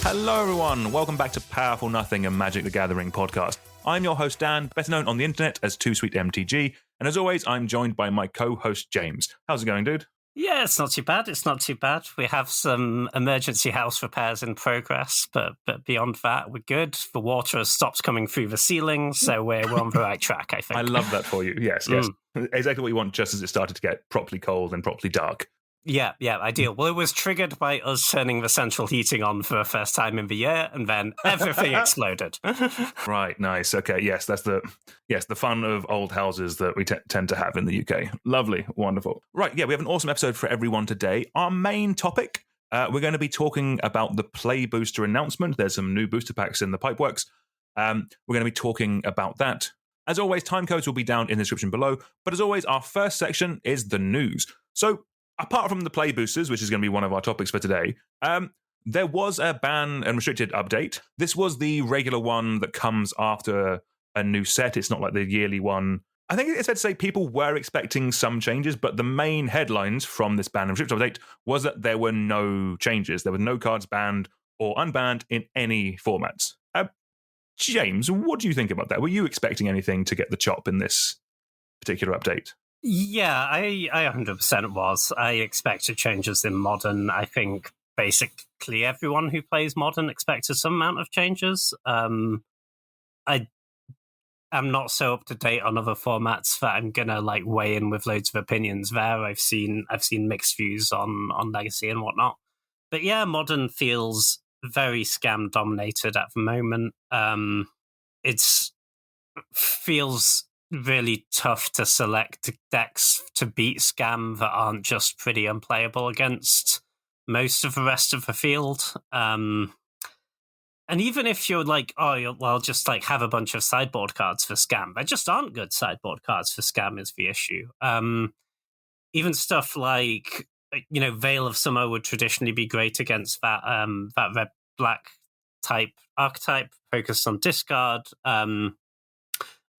Hello everyone, welcome back to Powerful Nothing, a Magic the Gathering podcast. I'm your host Dan, better known on the internet as 2SweetMTG, and as always, I'm joined by my co-host James. How's it going, dude? Yeah, it's not too bad. We have some emergency house repairs in progress, but beyond that, we're good. The water has stopped coming through the ceiling, so we're on the right track, I think. I love that for you. Yes. Exactly what you want just as it started to get properly cold and properly dark. Yeah, ideal. Well, it was triggered by us turning the central heating on for the first time in the year, and then everything exploded. Right, nice. Okay, yes, that's the fun of old houses that we tend to have in the UK. Lovely, wonderful. Right, yeah, we have an awesome episode for everyone today. Our main topic, we're going to be talking about the Play Booster announcement. There's some new booster packs in the pipeworks. We're going to be talking about that. As always, time codes will be down in the description below. But as always, our first section is the news. So, apart from the Play Boosters, which is going to be one of our topics for today, there was a ban and restricted update. This was the regular one that comes after a new set. It's not like the yearly one. I think it's fair to say people were expecting some changes, but the main headlines from this ban and restricted update was that there were no changes. There were no cards banned or unbanned in any formats. James, what do you think about that? Were you expecting anything to get the chop in this particular update? Yeah, I 100% was. I expected changes in Modern. I think basically everyone who plays Modern expected some amount of changes. I'm not so up to date on other formats that I'm gonna weigh in with loads of opinions there. I've seen mixed views on Legacy and whatnot. But yeah, Modern feels very scam dominated at the moment. It feels really tough to select decks to beat scam that aren't just pretty unplayable against most of the rest of the field. And even if you're I'll just have a bunch of sideboard cards for scam, there just aren't good sideboard cards for scam is the issue. Even stuff like, Veil of Summer would traditionally be great against that red-black type archetype focused on discard.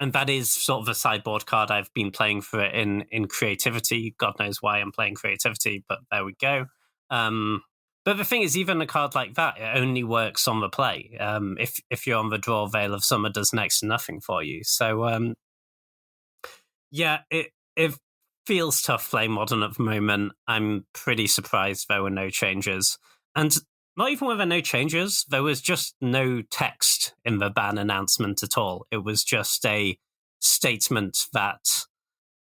And that is sort of a sideboard card. I've been playing for it in Creativity. God knows why I'm playing Creativity, but there we go. But the thing is, even a card like that, it only works on the play. If you're on the draw, Veil of Summer does next to nothing for you. So, it feels tough playing Modern at the moment. I'm pretty surprised there were no changes. And not even with the no changes, there was just no text in the ban announcement at all. It was just a statement that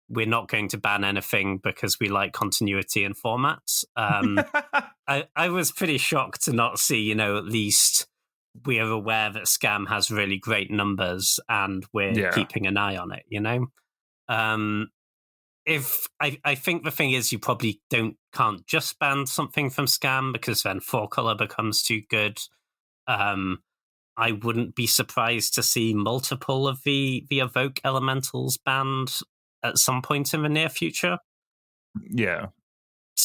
we're not going to ban anything because we like continuity in formats. I was pretty shocked to not see, at least we are aware that Scam has really great numbers and we're keeping an eye on it, I think the thing is you probably can't just ban something from Scam because then 4-color becomes too good. I wouldn't be surprised to see multiple of the Evoke Elementals banned at some point in the near future. Yeah.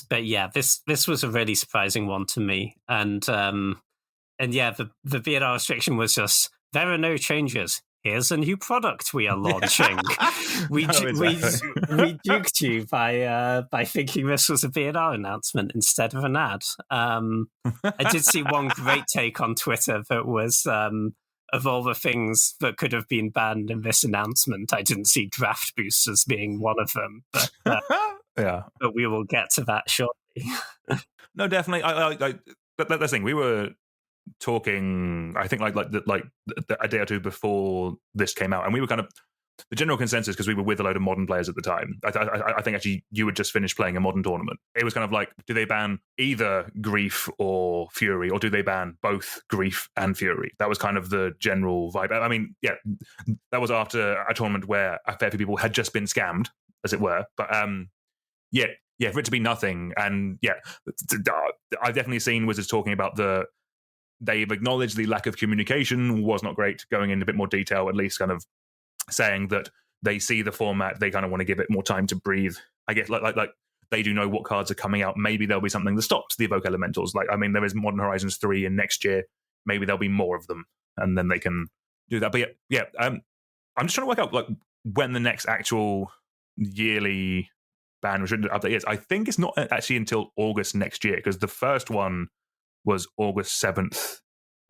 But yeah, this was a really surprising one to me. And yeah, the BNR restriction was just, there are no changes. Here's a new product we are launching. We duped you by thinking this was a BNR announcement instead of an ad. I did see one great take on Twitter that was, of all the things that could have been banned in this announcement, I didn't see draft boosters being one of them. But, but we will get to that shortly. No, definitely. That's the thing. We were talking, I think, like a day or two before this came out, and we were kind of the general consensus, because we were with a load of Modern players at the time. I think actually you had just finished playing a Modern tournament. It was kind of like, do they ban either Grief or Fury, or do they ban both Grief and Fury? That was kind of the general vibe. I mean, yeah, that was after a tournament where a fair few people had just been scammed, as it were. But yeah, for it to be nothing, and yeah, I've definitely seen wizards talking about they've acknowledged the lack of communication was not great, going into a bit more detail, at least kind of saying that they see the format, they kind of want to give it more time to breathe. I guess like they do know what cards are coming out. Maybe there'll be something that stops the Evoke Elementals. There is Modern Horizons 3 in next year. Maybe there'll be more of them, and then they can do that. But I'm just trying to work out when the next actual yearly ban restricted update is. I think it's not actually until August next year, because the first one was August 7th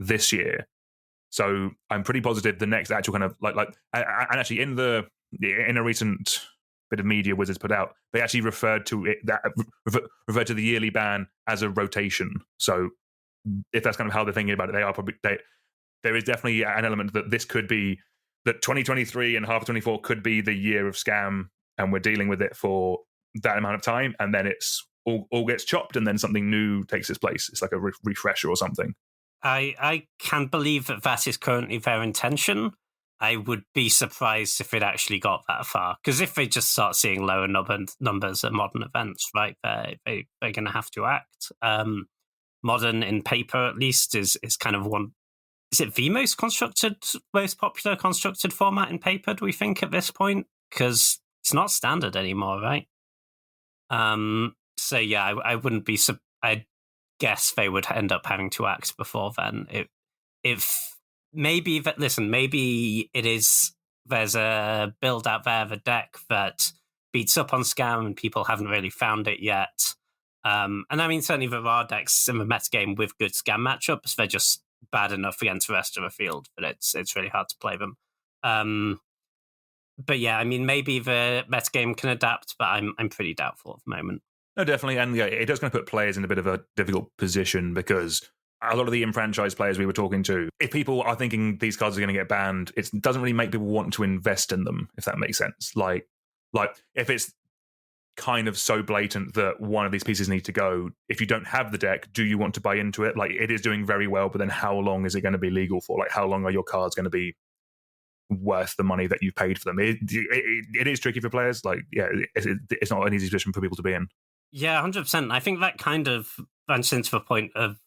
this year. So I'm pretty positive the next actual kind of and actually in a recent bit of media Wizards put out, they actually referred to the yearly ban as a rotation. So if that's kind of how they're thinking about it, there is definitely an element that this could be that 2023 and half of 24 could be the year of scam, and we're dealing with it for that amount of time, and then it's all gets chopped, and then something new takes its place. It's like a refresher or something. I can believe that is currently their intention. I would be surprised if it actually got that far, because if they just start seeing lower numbers at Modern events, right, they're going to have to act. Modern in paper, at least, is kind of one. Is it the most popular constructed format in paper, do we think, at this point? Because it's not standard anymore, right? So yeah, I wouldn't be. I'd guess they would end up having to act before then. Maybe it is. There's a build out there of a deck that beats up on scam, and people haven't really found it yet. And I mean, certainly there are decks in the metagame with good scam matchups. They're just bad enough against the rest of the field, but it's really hard to play them. But yeah, I mean, maybe the metagame can adapt, but I'm pretty doubtful at the moment. No, definitely, and yeah, it does kind of put players in a bit of a difficult position, because a lot of the enfranchised players we were talking to, if people are thinking these cards are going to get banned, it doesn't really make people want to invest in them, if that makes sense. Like if it's kind of so blatant that one of these pieces need to go, if you don't have the deck, do you want to buy into it? Like, it is doing very well, but then how long is it going to be legal for? Like, how long are your cards going to be worth the money that you paid for them? It is tricky for players. Like, yeah, it's not an easy position for people to be in. Yeah, 100%. I think that kind of runs into the point of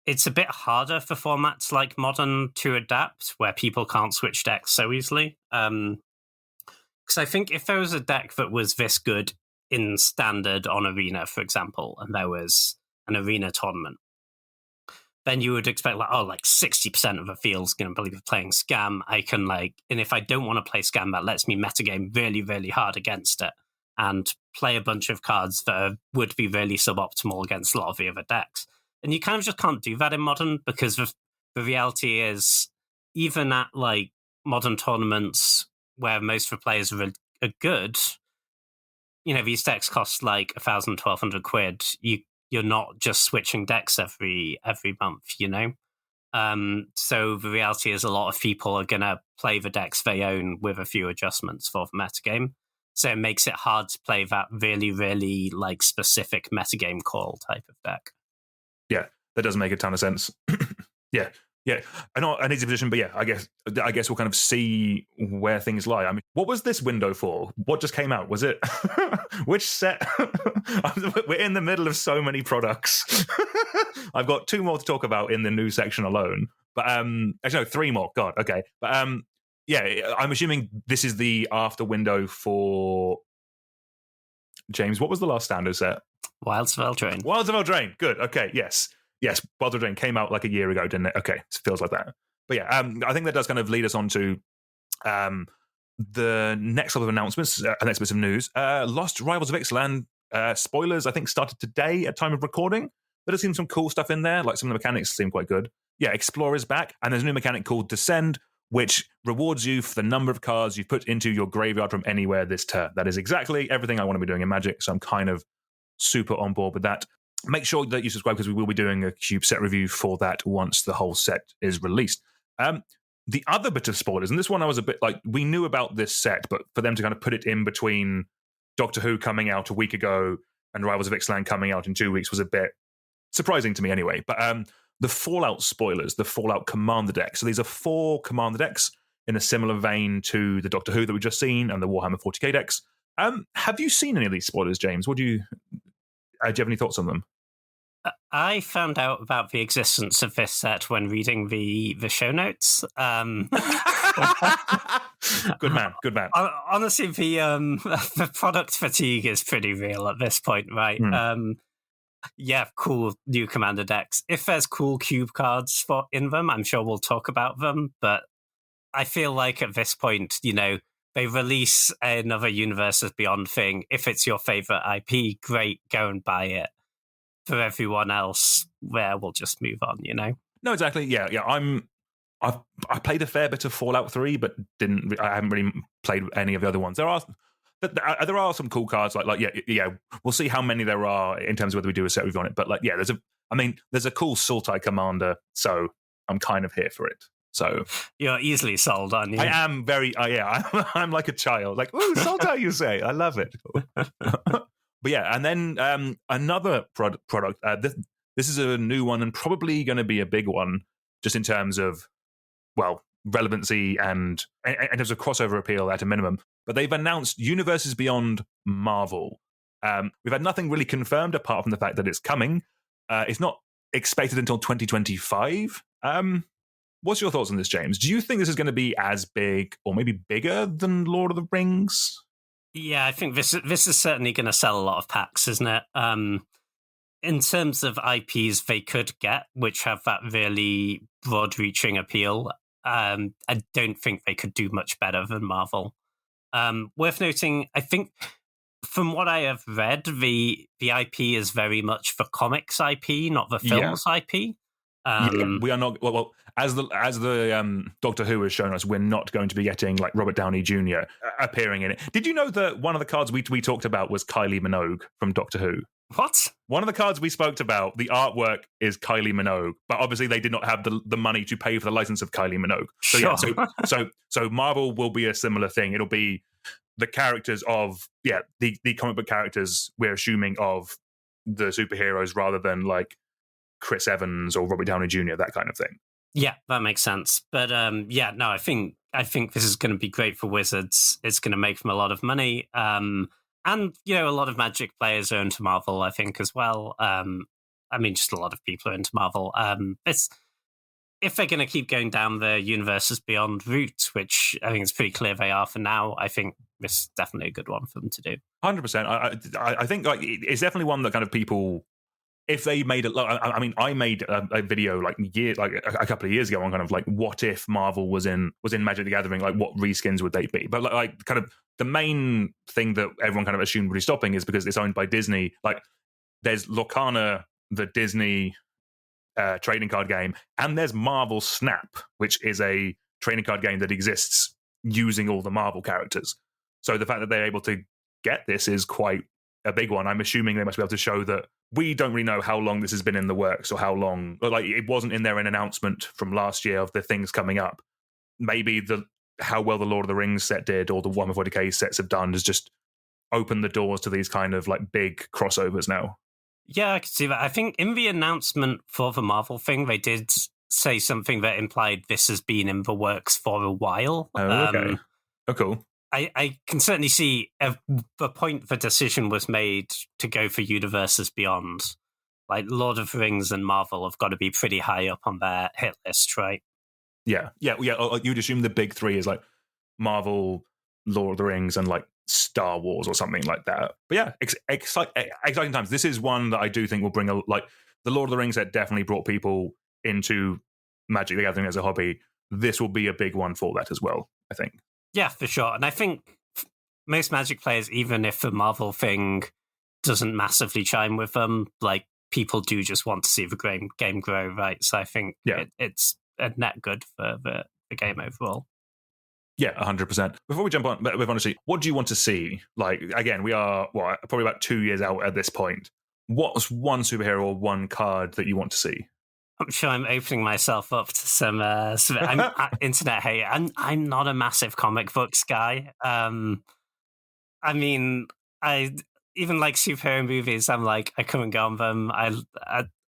it's a bit harder for formats like Modern to adapt, where people can't switch decks so easily. Because I think if there was a deck that was this good in Standard on Arena, for example, and there was an Arena tournament, then you would expect, like 60% of the field's going to be playing Scam. And if I don't want to play Scam, that lets me metagame really, really hard against it and play a bunch of cards that would be really suboptimal against a lot of the other decks. And you kind of just can't do that in Modern, because the reality is, even at like Modern tournaments where most of the players are good, you know, these decks cost like 1,000, 1,200 quid. You're not just switching decks every month, you know? So the reality is, a lot of people are going to play the decks they own with a few adjustments for the metagame. So it makes it hard to play that really, really like specific metagame call type of deck. Yeah, that does make a ton of sense. Yeah. I know an easy position, but yeah, I guess we'll kind of see where things lie. I mean, what was this window for? What just came out? Was it which set? We're in the middle of so many products. I've got 2 more to talk about in the news section alone, but actually no, 3 more. God, okay, but yeah, I'm assuming this is the after window for James. What was the last Standard set? Wilds of Eldraine. Wilds of Eldraine. Good. Okay. Yes. Wilds of Eldraine came out like a year ago, didn't it? Okay, it feels like that. But yeah, I think that does kind of lead us on to the next couple of announcements, next bits of news. Lost Rivals of Ixalan spoilers, I think, started today at time of recording. But there's some cool stuff in there. Like, some of the mechanics seem quite good. Yeah, Explorer's back, and there's a new mechanic called Descend, which rewards you for the number of cards you've put into your graveyard from anywhere this turn. That is exactly everything I want to be doing in Magic, so I'm kind of super on board with that. Make sure that you subscribe, because we will be doing a Cube set review for that once the whole set is released. The other bit of spoilers, and this one I was a bit like, we knew about this set, but for them to kind of put it in between Doctor Who coming out a week ago and Rivals of Ixalan coming out in 2 weeks was a bit surprising to me anyway. But the Fallout spoilers, the Fallout Commander deck. So these are 4 Commander decks in a similar vein to the Doctor Who that we've just seen and the Warhammer 40k decks. Have you seen any of these spoilers, James? Do you have any thoughts on them? I found out about the existence of this set when reading the show notes. Good man. Honestly, the product fatigue is pretty real at this point, right? Yeah, cool new Commander decks. If there's cool cube cards in them, I'm sure we'll talk about them. But I feel like at this point, you know, they release another Universes Beyond thing. If it's your favorite IP, great, go and buy it. For everyone else, we'll just move on, you know? No, exactly. Yeah. I played a fair bit of Fallout 3, but I haven't really played any of the other ones. There are some cool cards yeah. We'll see how many there are in terms of whether we do a set review on it. But like, yeah, there's a cool Sultai commander, so I'm kind of here for it. So you're easily sold, aren't you? I am very, I'm like a child. Like, ooh, Sultai, you say? I love it. But yeah, and then another product. This is a new one and probably going to be a big one, just in terms of, well, relevancy and in terms of crossover appeal at a minimum. But they've announced Universes Beyond Marvel. We've had nothing really confirmed apart from the fact that it's coming. It's not expected until 2025. What's your thoughts on this, James? Do you think this is going to be as big or maybe bigger than Lord of the Rings? Yeah, I think this is certainly going to sell a lot of packs, isn't it? In terms of IPs they could get, which have that really broad-reaching appeal, I don't think they could do much better than Marvel. Worth noting, I think, from what I have read, the IP is very much the comics IP, not the films IP. We are not. Well, as the Doctor Who has shown us, we're not going to be getting like Robert Downey Jr. Appearing in it. Did you know that one of the cards we talked about was Kylie Minogue from Doctor Who? What? One of the cards we spoke about, the artwork is Kylie Minogue, but obviously they did not have the money to pay for the license of Kylie Minogue. So sure. Yeah, so Marvel will be a similar thing. It'll be the characters of the comic book characters we're assuming of the superheroes rather than like Chris Evans or Robert Downey Jr., that kind of thing. Yeah, that makes sense. But I think this is going to be great for Wizards. It's going to make them a lot of money. And, a lot of Magic players are into Marvel, I think, as well. Just a lot of people are into Marvel. If they're going to keep going down the Universes Beyond route, which I think is pretty clear they are for now, I think this is definitely a good one for them to do. 100%. I think like it's definitely one that kind of people, if they made it, I made a video a couple of years ago on kind of like what if Marvel was in Magic the Gathering, like what reskins would they be? But like kind of the main thing that everyone kind of assumed would be stopping is because it's owned by Disney. Like there's Lorcana, the Disney trading card game, and there's Marvel Snap, which is a trading card game that exists using all the Marvel characters. So the fact that they're able to get this is quite a big one. I'm assuming they must be able to show that we don't really know how long this has been in the works or how long, like it wasn't in there an announcement from last year of the things coming up. Maybe how well the Lord of the Rings set did or the Warhammer 40k sets have done has just opened the doors to these kind of like big crossovers now. Yeah, I can see that. I think in the announcement for the Marvel thing, they did say something that implied this has been in the works for a while. Oh, okay. Cool. I can certainly see the point the decision was made to go for Universes Beyond. Like Lord of the Rings and Marvel have got to be pretty high up on their hit list, right? Yeah. You'd assume the big three is like Marvel, Lord of the Rings, and like Star Wars or something like that. But yeah, exciting times. This is one that I do think will bring the Lord of the Rings that definitely brought people into Magic the Gathering as a hobby. This will be a big one for that as well, I think. Yeah, for sure. And I think most Magic players, even if the Marvel thing doesn't massively chime with them, like people do just want to see the game grow, right? So I think it's a net good for the game overall. Yeah, 100%. Before we jump on, with honestly, what do you want to see? Like, again, we are probably about 2 years out at this point. What's one superhero or one card that you want to see? I'm sure I'm opening myself up to some internet hate. I'm not a massive comic books guy. I even like superhero movies. I'm like, I couldn't go on them. I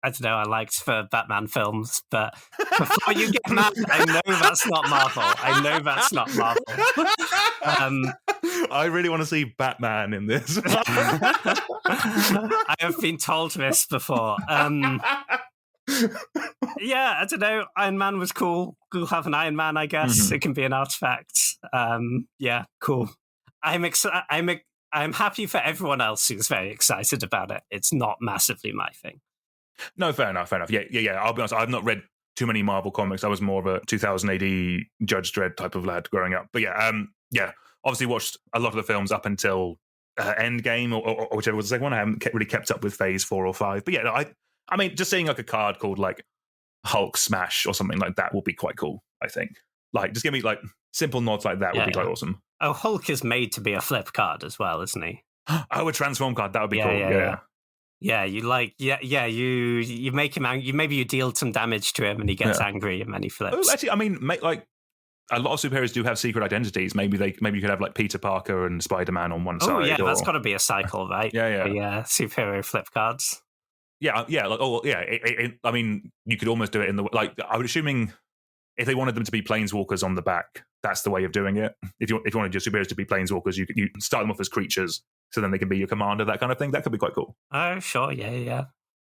don't know. I liked the Batman films, but before you get mad, I know that's not Marvel. I really want to see Batman in this. I have been told this before. Yeah, I don't know. Iron Man was cool. We'll have an Iron Man, I guess. Mm-hmm. It can be an artifact. Yeah, cool. I'm happy for everyone else who's very excited about it. It's not massively my thing. No, fair enough. Yeah. I'll be honest, I've not read too many Marvel comics. I was more of a 2000 AD Judge Dredd type of lad growing up. But yeah, obviously watched a lot of the films up until Endgame or whichever was the second one. I haven't really kept up with Phase 4 or 5. But yeah, I mean, just seeing like a card called like Hulk smash or something like that would be quite cool, I think. Like, just give me like simple nods like that would be quite awesome. Oh, Hulk is made to be a flip card as well, isn't he? Oh, a transform card, that would be cool. Yeah, you make him angry. Maybe you deal some damage to him and he gets angry and then he flips. Oh, actually, I mean, like a lot of superheroes do have secret identities. Maybe you could have like Peter Parker and Spider-Man on one side. Oh yeah, that's got to be a cycle, right? Yeah. Superhero flip cards. Yeah. I mean, you could almost do it in the like. I was assuming if they wanted them to be planeswalkers on the back, that's the way of doing it. If you wanted your superheroes to be planeswalkers, you start them off as creatures, so then they can be your commander, that kind of thing. That could be quite cool. Oh, sure, yeah.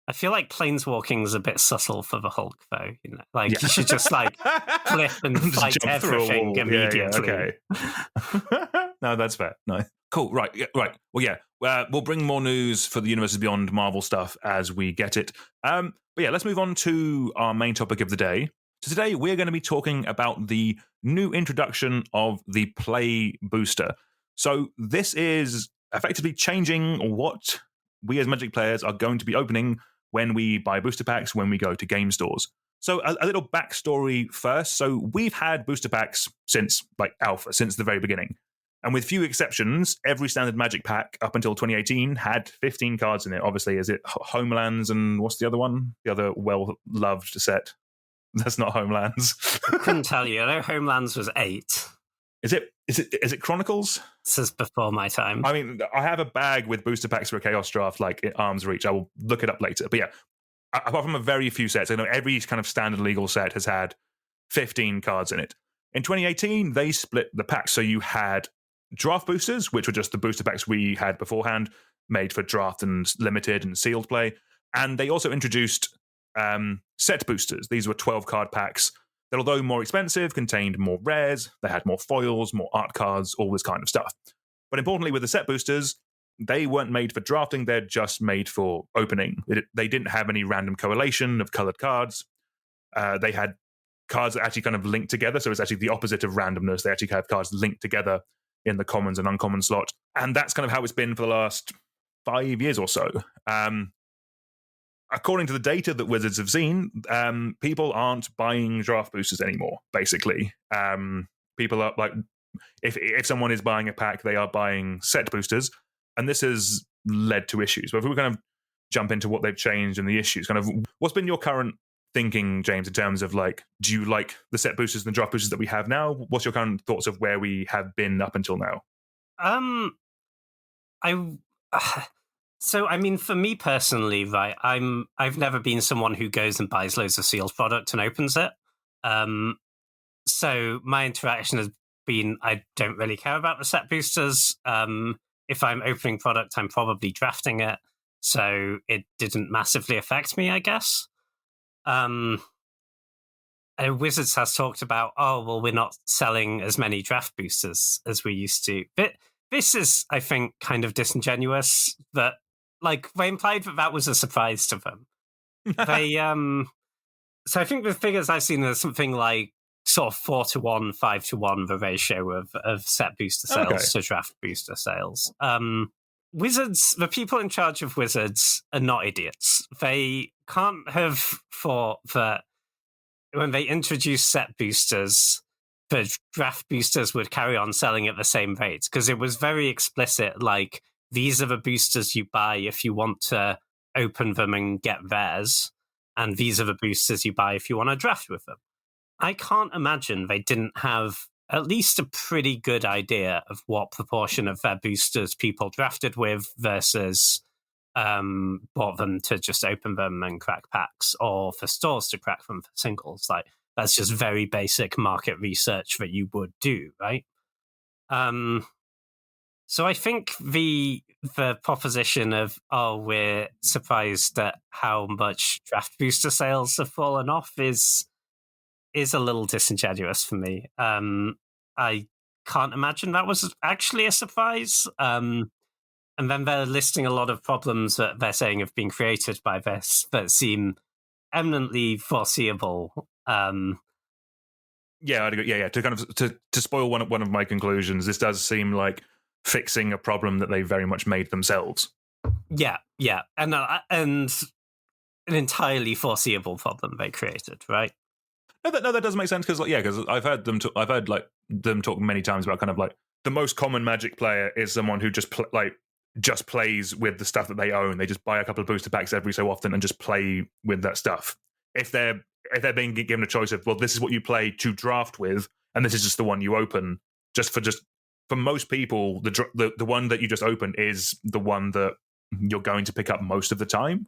I feel like planeswalking is a bit subtle for the Hulk, though. You know, like you should just like flip and fight everything immediately. Okay. No, that's fair. No, cool. Right. Well, yeah. We'll bring more news for the Universes Beyond Marvel stuff as we get it. But yeah, let's move on to our main topic of the day. So today we're going to be talking about the new introduction of the Play Booster. So this is effectively changing what we as Magic players are going to be opening when we buy booster packs, when we go to game stores. So a little backstory first. So we've had booster packs since like Alpha, since the very beginning. And with few exceptions, every standard Magic pack up until 2018 had 15 cards in it. Obviously, is it Homelands and what's the other one? The other well-loved set. That's not Homelands. I couldn't tell you. I know Homelands was 8. Is it Chronicles? This is before my time. I mean, I have a bag with booster packs for a Chaos Draft, like at arm's reach. I will look it up later. But yeah, apart from a very few sets, I know every kind of standard legal set has had 15 cards in it. In 2018, they split the packs. So you had draft boosters, which were just the booster packs we had beforehand, made for draft and limited and sealed play. And they also introduced set boosters. These were 12-card packs that, although more expensive, contained more rares, they had more foils, more art cards, all this kind of stuff. But importantly, with the set boosters, they weren't made for drafting, they're just made for opening. They didn't have any random correlation of colored cards. They had cards that actually kind of linked together, so it's actually the opposite of randomness. They actually have cards linked together in the commons and uncommon slot. And that's kind of how it's been for the last 5 years or so. According to the data that Wizards have seen, people aren't buying draft boosters anymore, basically. People are like, if someone is buying a pack, they are buying set boosters, and this has led to issues. But if we kind of jump into what they've changed and the issues, kind of what's been your current thinking, James, in terms of like, do you like the set boosters and the draft boosters that we have now? What's your current thoughts of where we have been up until now? So, I mean, for me personally, right, I've never been someone who goes and buys loads of sealed product and opens it. So my interaction has been, I don't really care about the set boosters. If I'm opening product, I'm probably drafting it. So it didn't massively affect me, I guess. Wizards has talked about, we're not selling as many draft boosters as we used to. But this is, I think, kind of disingenuous that, like, they implied that was a surprise to them. They, so I think the figures I've seen are something like sort of 4-1, 5-1, the ratio of set booster sales to draft booster sales. Wizards, the people in charge of Wizards are not idiots. They can't have thought that when they introduced set boosters, the draft boosters would carry on selling at the same rate, because it was very explicit, like, these are the boosters you buy if you want to open them and get theirs, and these are the boosters you buy if you want to draft with them. I can't imagine they didn't have at least a pretty good idea of what proportion of their boosters people drafted with versus bought them to just open them and crack packs, or for stores to crack them for singles. Like, that's just very basic market research that you would do, right? So I think the proposition of, we're surprised at how much draft booster sales have fallen off is a little disingenuous for me. I can't imagine that was actually a surprise. And then they're listing a lot of problems that they're saying have been created by this that seem eminently foreseeable. Yeah, I'd agree. Yeah. To kind of to spoil one of my conclusions, this does seem like fixing a problem that they very much made themselves. Yeah, and an entirely foreseeable problem they created, right? No, that does make sense because I've heard them talk many times about kind of like the most common Magic player is someone who just just plays with the stuff that they own. They just buy a couple of booster packs every so often and just play with that stuff. If they're being given a choice of, well, this is what you play to draft with, and this is just the one you open, for most people, the one that you just open is the one that you're going to pick up most of the time.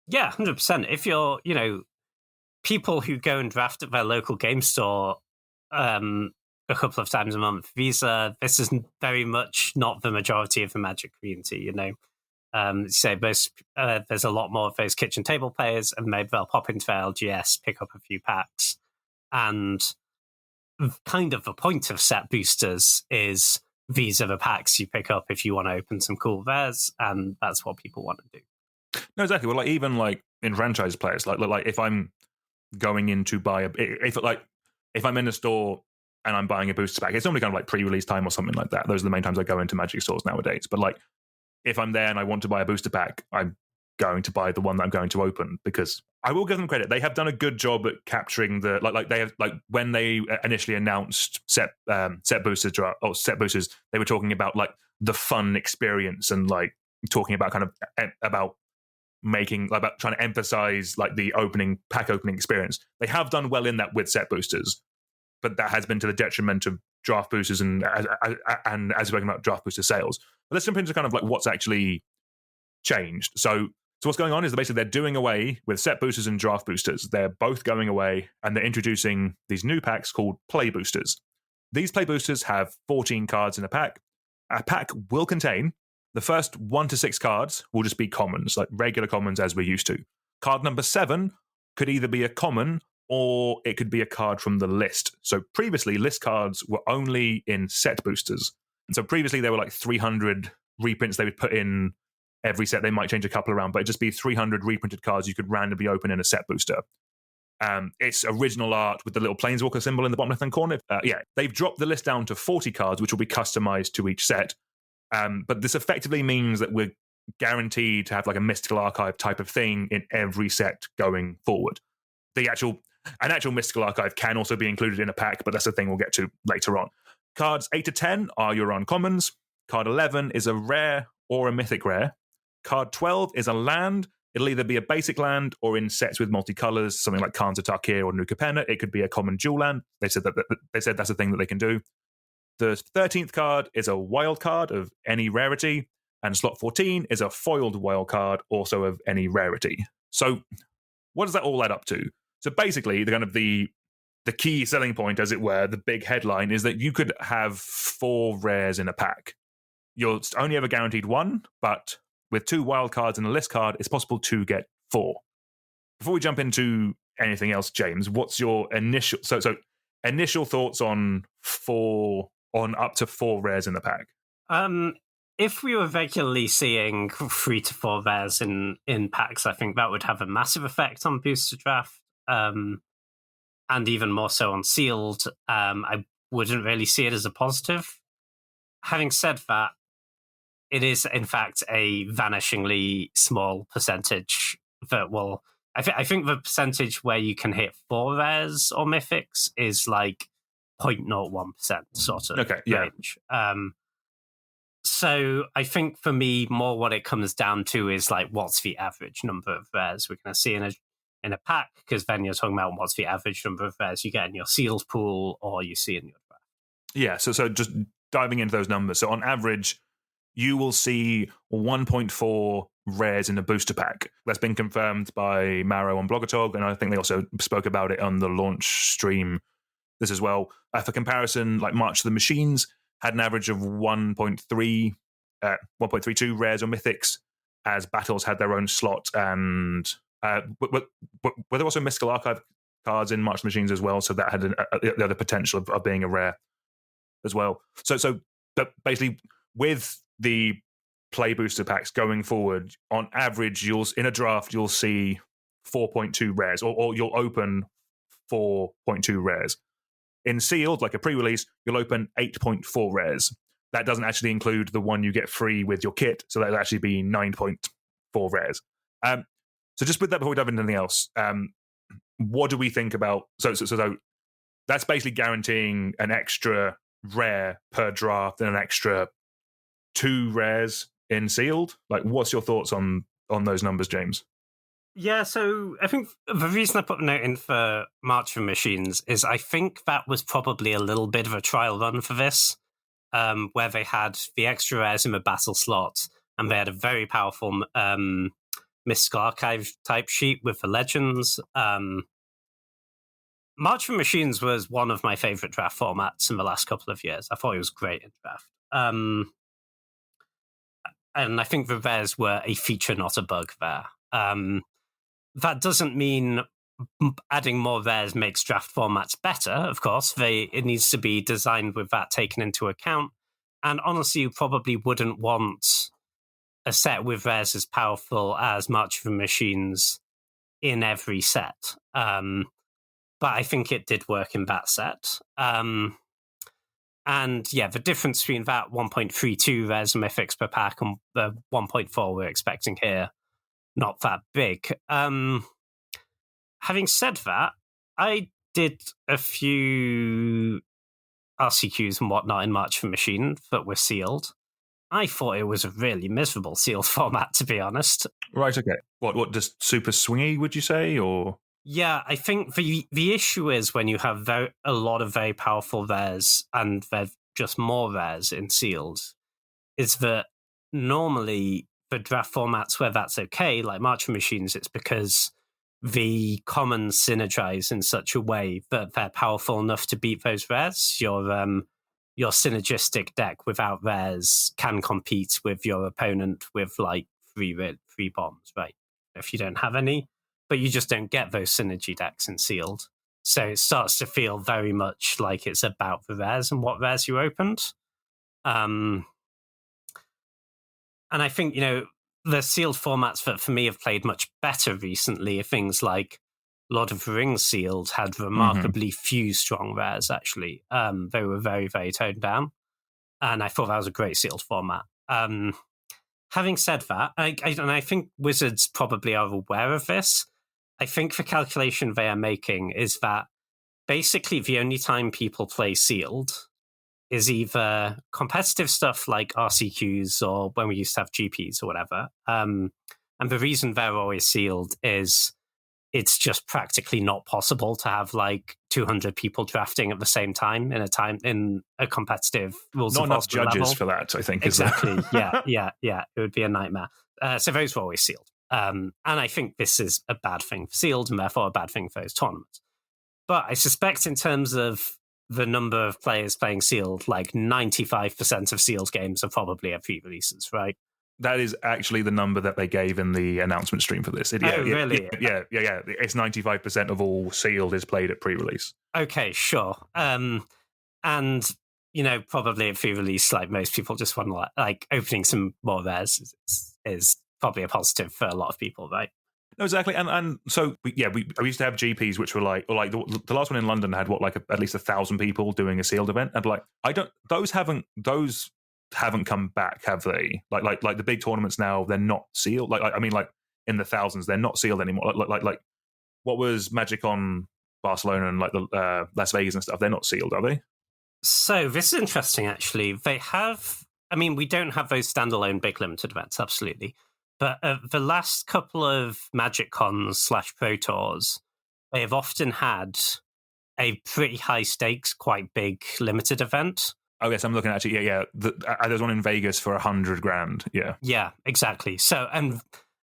Yeah, 100%. If you're, people who go and draft at their local game store a couple of times a month, this is very much not the majority of the Magic community, So there's a lot more of those kitchen table players, and maybe they'll pop into their LGS, pick up a few packs, and kind of the point of set boosters is these are the packs you pick up if you want to open some cool rares, and that's what people want to do. No, exactly. Well, even in franchise players, if I'm going in to buy if I'm in a store and I'm buying a booster pack, it's normally kind of like pre-release time or something like that. Those are the main times I go into Magic stores nowadays. But if I'm there and I want to buy a booster pack, I'm going to buy the one that I'm going to open, because I will give them credit. They have done a good job at capturing the they have when they initially announced set boosters, they were talking about the fun experience and talking about kind of about trying to emphasize the pack opening experience. They have done well in that with set boosters, but that has been to the detriment of draft boosters and as we're talking about draft booster sales. But let's jump into kind of what's actually changed. So what's going on is basically they're doing away with set boosters and draft boosters. They're both going away, and they're introducing these new packs called play boosters. These play boosters have 14 cards in a pack. A pack will contain the first 1 to 6 cards will just be commons, like regular commons as we're used to. Card number 7 could either be a common or it could be a card from the list. So previously, list cards were only in set boosters. And so previously, there were 300 reprints they would put in every set. They might change a couple around, but it'd just be 300 reprinted cards you could randomly open in a set booster. It's original art with the little Planeswalker symbol in the bottom left-hand corner. They've dropped the list down to 40 cards, which will be customized to each set. But this effectively means that we're guaranteed to have a mystical archive type of thing in every set going forward. An actual mystical archive can also be included in a pack, but that's a thing we'll get to later on. Cards 8 to 10 are your uncommons. Card 11 is a rare or a mythic rare. Card 12 is a land. It'll either be a basic land or in sets with multicolors, something like Khan's Tarkir or Nuka-Penna. It could be a common dual land. They said that's a thing that they can do. The 13th card is a wild card of any rarity, and slot 14 is a foiled wild card, also of any rarity. So what does that all add up to? So basically, the key selling point, as it were, the big headline, is that you could have 4 rares in a pack. You're only ever guaranteed 1, but with 2 wild cards and a list card, it's possible to get 4. Before we jump into anything else, James, what's your initial thoughts on up to 4 rares in the pack? If we were regularly seeing 3 to 4 rares in packs, I think that would have a massive effect on booster draft, and even more so on sealed. I wouldn't really see it as a positive. Having said that, it is in fact a vanishingly small percentage that will. I think the percentage where you can hit 4 rares or mythics is 0.01% sort of range. So I think for me, more what it comes down to is what's the average number of rares we're going to see in a pack, because then you're talking about what's the average number of rares you get in your sealed pool or you see in your draft. Yeah, so just diving into those numbers. So on average, you will see 1.4 rares in a booster pack. That's been confirmed by Maro on Blogatog, and I think they also spoke about it on the launch stream this as well. For comparison, March of the Machines had an average of 1.32 rares or mythics, as Battles had their own slot, and were there also mystical archive cards in March of the Machines as well, so that had the other potential of being a rare as well. So but basically, with the play booster packs going forward, on average, in a draft, you'll see 4.2 rares, or you'll open 4.2 rares. In sealed, like a pre-release, you'll open 8.4 rares. That doesn't actually include the one you get free with your kit, so that'll actually be 9.4 rares. So just with that, before we dive into anything else, what do we think about? So that's basically guaranteeing an extra rare per draft and an extra 2 rares in sealed. Like, what's your thoughts on those numbers, James? Yeah, so I think the reason I put a note in for March of Machines is I think that was probably a little bit of a trial run for this, where they had the extra rares in the battle slot, and they had a very powerful Mystical Archive type sheet with the legends. March of Machines was one of my favorite draft formats in the last couple of years. I thought it was great in draft. And I think the rares were a feature, not a bug there. That doesn't mean adding more rares makes draft formats better, of course. It needs to be designed with that taken into account. And honestly, you probably wouldn't want a set with rares as powerful as March of the Machines in every set. But I think it did work in that set. And yeah, the difference between that 1.32 rares and mythics per pack and the 1.4 we're expecting here, not that big. Having said that, I did a few RCQs and whatnot in March for Machine that were sealed. I thought it was a really miserable sealed format, to be honest. Right, okay. What just super swingy, would you say, or? Yeah, I think the issue is when you have a lot of very powerful rares and there's just more rares in sealed, is that normally for draft formats where that's okay, like March of Machines, it's because the commons synergize in such a way that they're powerful enough to beat those rares. Your synergistic deck without rares can compete with your opponent with like three bombs, right? If you don't have any, but you just don't get those synergy decks in sealed. So it starts to feel very much like it's about the rares and what rares you opened. And I think, the sealed formats that for me have played much better recently are things like Lord of the Rings sealed had remarkably few strong rares, actually. They were very, very toned down. And I thought that was a great sealed format. Having said that, I think Wizards probably are aware of this. I think the calculation they are making is that basically the only time people play sealed is either competitive stuff like RCQs or when we used to have GPs or whatever. And the reason they're always sealed is it's just practically not possible to have like 200 people drafting at the same time in a competitive rules. Not enough judges level. For that, I think. Exactly. Yeah. It would be a nightmare. So those were always sealed. And I think this is a bad thing for sealed and therefore a bad thing for those tournaments. But I suspect in terms of the number of players playing sealed, like 95% of sealed games are probably at pre-releases, right? That is actually the number that they gave in the announcement stream for this. Really? Yeah. It's 95% of all sealed is played at pre-release. Okay, sure. And, probably at pre-release, like most people just want to like opening some more rares is probably a positive for a lot of people, right? No, exactly. And so, we used to have GPs, which were like the last one in London had at least 1,000 people doing a sealed event. And those haven't come back, have they? Like the big tournaments now, they're not sealed. Like in the thousands, they're not sealed anymore. Like what was Magic on Barcelona and like the Las Vegas and stuff? They're not sealed, are they? So this is interesting, actually. They have. I mean, we don't have those standalone big limited events, absolutely. But the last couple of Magic Cons / Pro Tours, they have often had a pretty high stakes, quite big limited event. Oh, yes, I'm looking at it. Yeah. There's one in Vegas for $100,000. Yeah. Yeah, exactly. So, and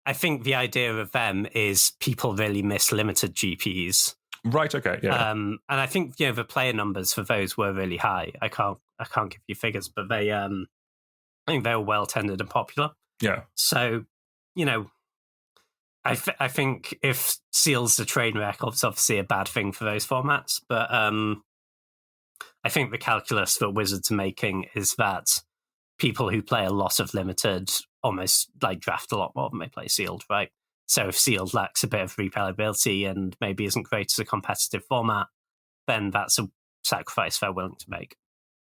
I think the idea of them is people really miss limited GPs. Right. Okay. Yeah. And I think the player numbers for those were really high. I can't give you figures, but they I think they were well tended and popular. Yeah. So, I think if seal's the train wreck, it's obviously a bad thing for those formats. But I think the calculus that Wizards are making is that people who play a lot of limited almost like draft a lot more than they play sealed, right? So if sealed lacks a bit of replayability and maybe isn't great as a competitive format, then that's a sacrifice they're willing to make.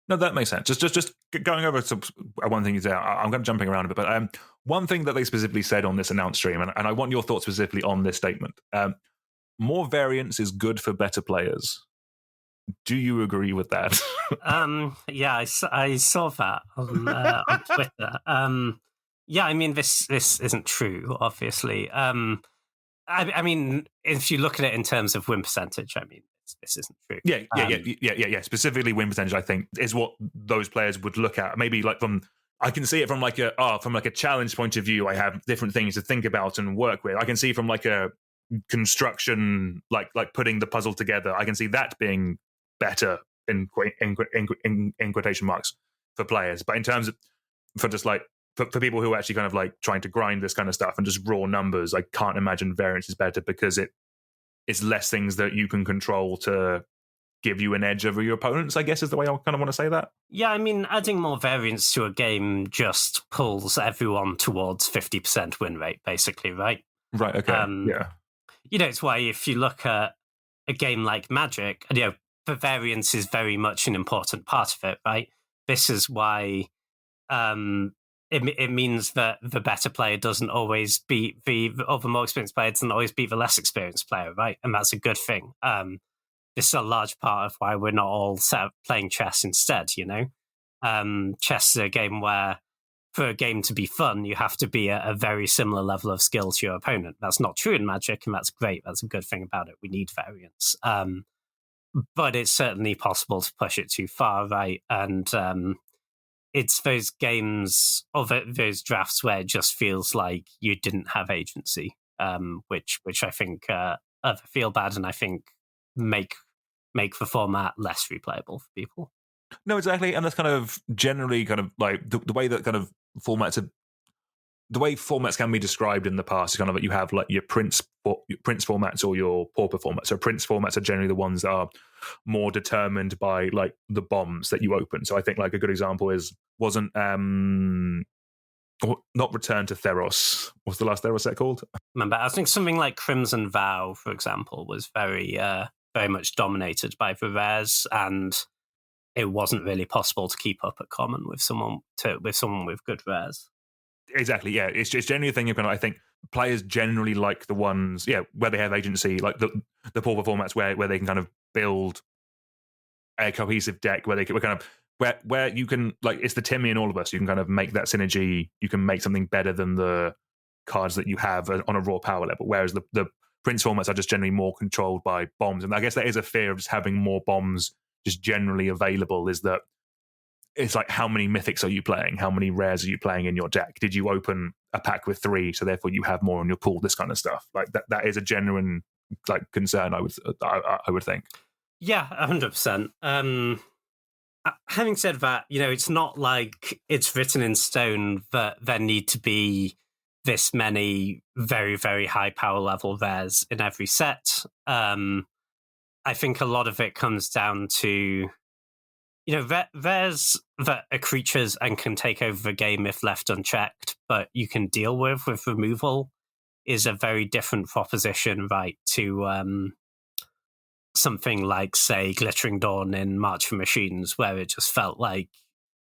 No, that makes sense. Just going over to one thing you said, I'm kind of jumping around a bit, but one thing that they specifically said on this announced stream, and I want your thoughts specifically on this statement. More variance is good for better players. Do you agree with that? Yeah, I saw that on Twitter. Yeah, I mean, this isn't true, obviously. I mean, if you look at it in terms of win percentage, I mean, this isn't true. Yeah. Specifically, win percentage, I think, is what those players would look at. Maybe like I can see it from like a challenge point of view. I have different things to think about and work with. I can see from like a construction, like putting the puzzle together. I can see that being better in quotation marks for players. But in terms of for just like for people who are actually kind of like trying to grind this kind of stuff and just raw numbers, I can't imagine variance is better because it's less things that you can control to give you an edge over your opponents, I guess is the way I kind of want to say that. Yeah, I mean, adding more variance to a game just pulls everyone towards 50% win rate, basically, right? Right, okay, yeah. You know, it's why if you look at a game like Magic, you know, the variance is very much an important part of it, right? This is why it means that the better player doesn't always beat the more experienced player doesn't always beat the less experienced player, right? And that's a good thing. This is a large part of why we're not all set up playing chess instead, you know? Chess is a game where for a game to be fun, you have to be at a very similar level of skill to your opponent. That's not true in Magic, and that's great. That's a good thing about it. We need variance. But it's certainly possible to push it too far, right? And it's those games or those drafts where it just feels like you didn't have agency, which I think feel bad and I think make the format less replayable for people. No, exactly, and that's kind of generally kind of like the way that kind of the way formats can be described in the past is kind of like you have like your prince formats or your pauper formats. So prince formats are generally the ones that are more determined by like the bombs that you open. So I think like a good example wasn't not Return to Theros. What's the last Theros set called? Remember, I think something like Crimson Vow, for example, was very much dominated by the rares, and it wasn't really possible to keep up at common with someone with good rares. Exactly, yeah. It's generally a thing. I think players generally like the ones, where they have agency, like the pauper formats where they can kind of build a cohesive deck, where they can kind of where you can, like, it's the Timmy in all of us. You can kind of make that synergy. You can make something better than the cards that you have on a raw power level. Whereas the Prince formats are just generally more controlled by bombs, and I guess that is a fear of just having more bombs just generally available. Is that it's like, how many mythics are you playing? How many rares are you playing in your deck? Did you open a pack with 3, so therefore you have more in your pool? This kind of stuff. Like that is a genuine like concern. I would think. Yeah, 100%. Having said that, you know, it's not like it's written in stone that there need to be this many very, very high power level rares in every set. I think a lot of it comes down to, you know, rares that are creatures and can take over the game if left unchecked, but you can deal with removal is a very different proposition, right, to something like, say, Glittering Dawn in March for Machines, where it just felt like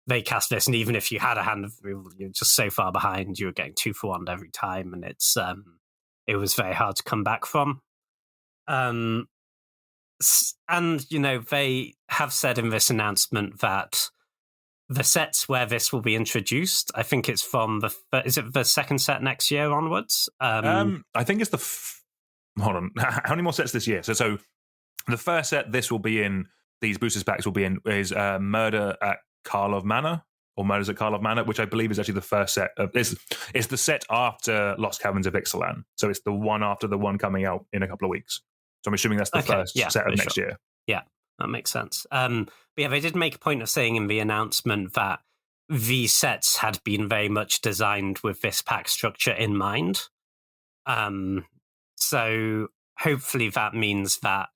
they cast this, and even if you had a hand of removal, you're just so far behind, you were getting 2 for 1 every time, and it was very hard to come back from. And, you know, they have said in this announcement that the sets where this will be introduced, I think it's from is it the second set next year onwards? I think it's hold on. How many more sets this year? So the first set this will be in, these boosters packs will be in, is Murder at Karlov Manor, or Murders at Karlov Manor, which I believe is actually the first set of this. It's the set after Lost Caverns of Ixalan. So it's the one after the one coming out in a couple of weeks. So I'm assuming that's the first set of next year. Yeah, that makes sense. But yeah, they did make a point of saying in the announcement that these sets had been very much designed with this pack structure in mind. So hopefully that means that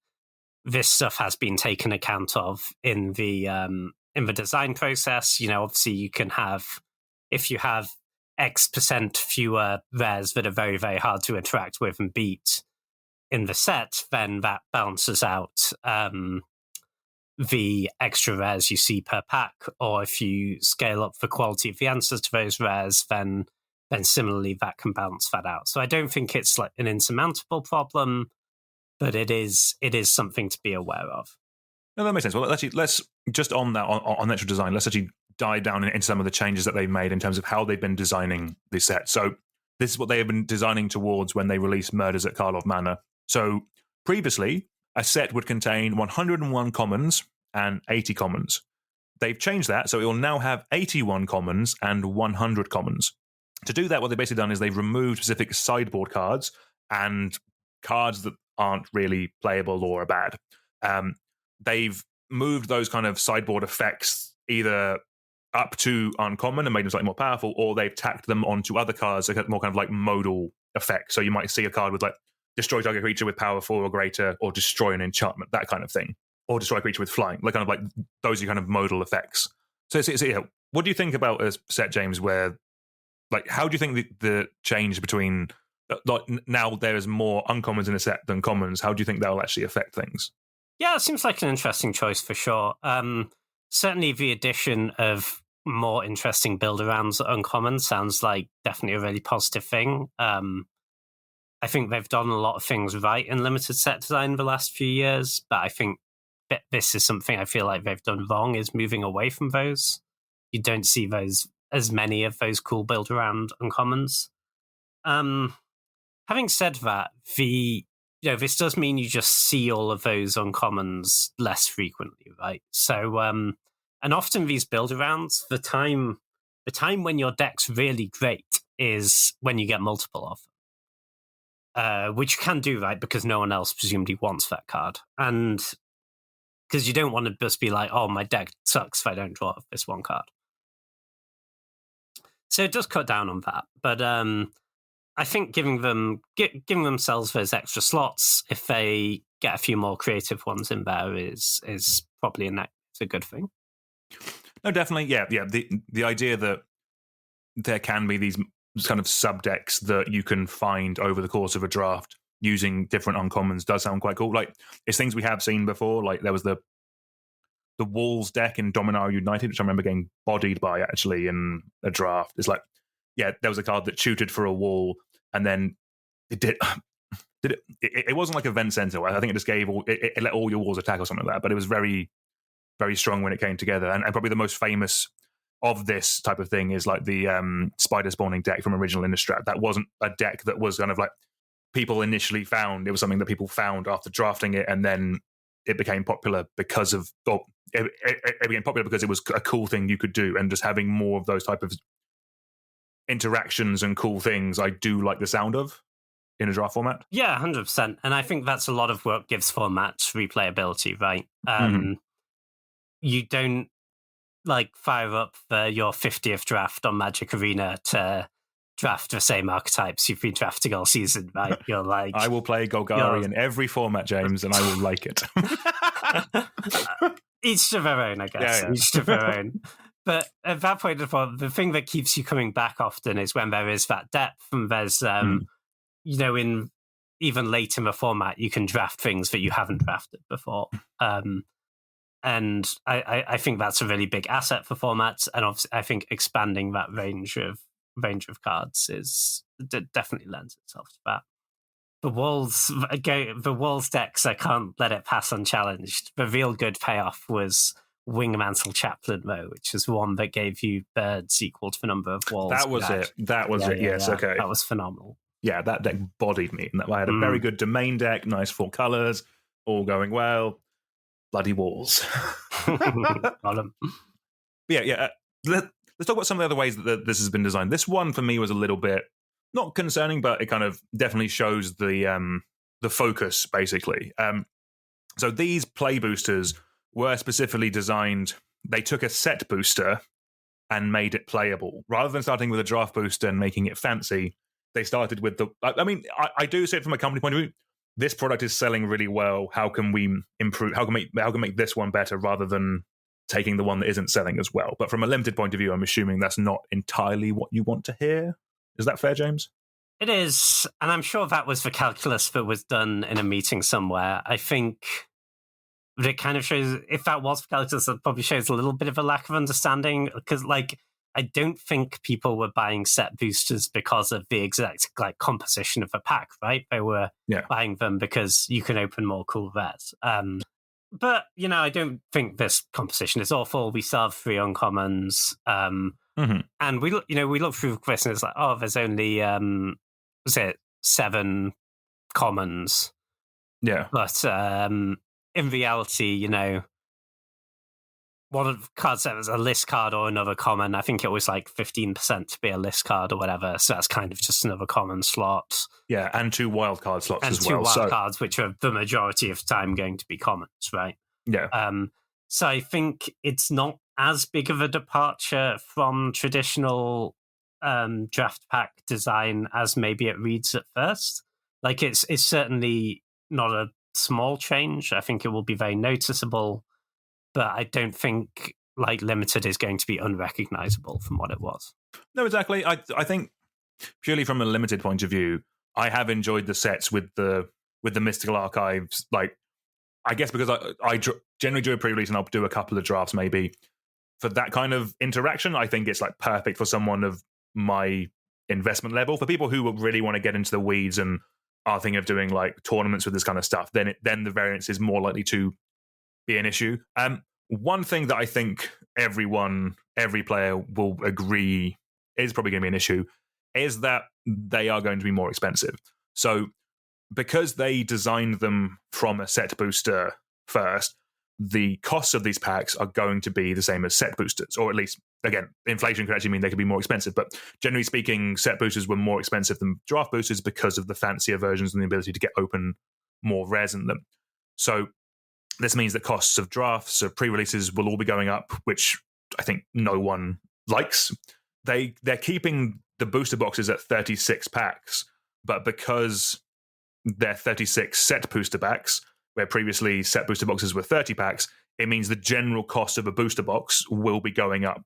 this stuff has been taken account of in the design process. You know, obviously you can have, if you have X% fewer rares that are very, very hard to interact with and beat in the set, then that balances out the extra rares you see per pack, or if you scale up the quality of the answers to those rares, then similarly that can balance that out. So I don't think it's like an insurmountable problem, but it is something to be aware of. No, that makes sense. Well, let's just on that on actual design, let's actually dive down into some of the changes that they've made in terms of how they've been designing this set. So this is what they have been designing towards when they released Murders at Karlov Manor. So previously, a set would contain 101 commons and 80 commons. They've changed that, so it will now have 81 commons and 100 commons. To do that, what they've basically done is they've removed specific sideboard cards and cards that aren't really playable or are bad. They've moved those kind of sideboard effects either up to uncommon and made them slightly more powerful, or they've tacked them onto other cards that get more kind of like modal effects. So you might see a card with like destroy target creature with power 4 or greater, or destroy an enchantment, that kind of thing, or destroy a creature with flying, like kind of like those are kind of modal effects. So yeah, what do you think about a set, James, where like how do you think the change between like now there is more uncommons in a set than commons? How do you think that will actually affect things? Yeah, it seems like an interesting choice for sure. Certainly the addition of more interesting build-arounds at uncommon sounds like definitely a really positive thing. I think they've done a lot of things right in limited set design the last few years, but I think this is something I feel like they've done wrong, is moving away from those. You don't see those as many of those cool build-around uncommons. Having said that, this does mean you just see all of those uncommons less frequently, right? So, and often these build-arounds, the time when your deck's really great is when you get multiple of them, which you can do, right? Because no one else presumably wants that card, and because you don't want to just be like, oh, my deck sucks if I don't draw this one card. So it does cut down on that, but I think giving themselves those extra slots, if they get a few more creative ones in there, is probably a good thing. No, definitely, yeah. The idea that there can be these kind of sub decks that you can find over the course of a draft using different uncommons does sound quite cool. Like it's things we have seen before. Like there was the Walls deck in Dominaria United, which I remember getting bodied by actually in a draft. It's like, yeah, there was a card that tutored for a wall, and then it did. It wasn't like Event Center. I think it just gave it let all your walls attack or something like that. But it was very, very strong when it came together. And probably the most famous of this type of thing is like the Spider Spawning deck from original Innistrad. That wasn't a deck that was kind of like people initially found. It was something that people found after drafting it, and then it became popular because of. It became popular because it was a cool thing you could do, and just having more of those type of interactions and cool things I do like the sound of in a draft format. Yeah, 100%. And I think that's a lot of what gives formats replayability, right? You don't like fire up your 50th draft on Magic Arena to draft the same archetypes you've been drafting all season, right? You're like, I will play Golgari in every format, James, and I will like it. Each to their own, I guess. Yeah. Each to their own. But at that point, the thing that keeps you coming back often is when there is that depth, and there's, in even late in the format, you can draft things that you haven't drafted before. And I think that's a really big asset for formats, and obviously, I think expanding that range of cards definitely lends itself to that. The Walls decks, I can't let it pass unchallenged. The real good payoff was Wingmantle Chaplain, though, which is one that gave you birds equal to the number of walls. That was it. Yes, okay. That was phenomenal. Yeah, that deck bodied me. I had a very good domain deck, nice 4 colors, all going well. Bloody walls. Yeah. Let's talk about some of the other ways that this has been designed. This one for me was a little bit not concerning, but it kind of definitely shows the focus, basically. So these play boosters were specifically designed. They took a set booster and made it playable. Rather than starting with a draft booster and making it fancy, they started with I do see it from a company point of view. This product is selling really well. How can we improve? How can we make this one better rather than taking the one that isn't selling as well? But from a limited point of view, I'm assuming that's not entirely what you want to hear. Is that fair, James? It is, and I'm sure that was the calculus that was done in a meeting somewhere. I think But it kind of shows, if that was for characters, that probably shows a little bit of a lack of understanding, because like I don't think people were buying set boosters because of the exact like composition of a pack, right? They were buying them because you can open more cool rares. But I don't think this composition is awful. We still have 3 uncommons, and we look through this and it's like, oh, there's only 7 commons. Yeah, but in reality, one of the cards that was a list card or another common, I think it was like 15% to be a list card or whatever. So that's kind of just another common slot. Yeah, and 2 wildcard slots and as well. And 2 wildcards, which are the majority of the time going to be commons, right? Yeah. So I think it's not as big of a departure from traditional draft pack design as maybe it reads at first. Like it's certainly not a small change. I think it will be very noticeable, but I don't think like Limited is going to be unrecognizable from what it was. No, exactly. I think purely from a Limited point of view, I have enjoyed the sets with the Mystical Archives. Like, I guess because I generally do a pre-release and I'll do a couple of drafts maybe. For that kind of interaction, I think it's like perfect for someone of my investment level. For people who really want to get into the weeds and are thinking of doing like tournaments with this kind of stuff, then the variance is more likely to be an issue. One thing that I think every player will agree is probably going to be an issue is that they are going to be more expensive. So because they designed them from a set booster first, the costs of these packs are going to be the same as set boosters, or at least, again, inflation could actually mean they could be more expensive. But generally speaking, set boosters were more expensive than draft boosters because of the fancier versions and the ability to get open more rares in them. So this means that costs of drafts, of pre-releases will all be going up, which I think no one likes. They're keeping the booster boxes at 36 packs, but because they're 36 set booster packs, where previously set booster boxes were 30 packs, it means the general cost of a booster box will be going up.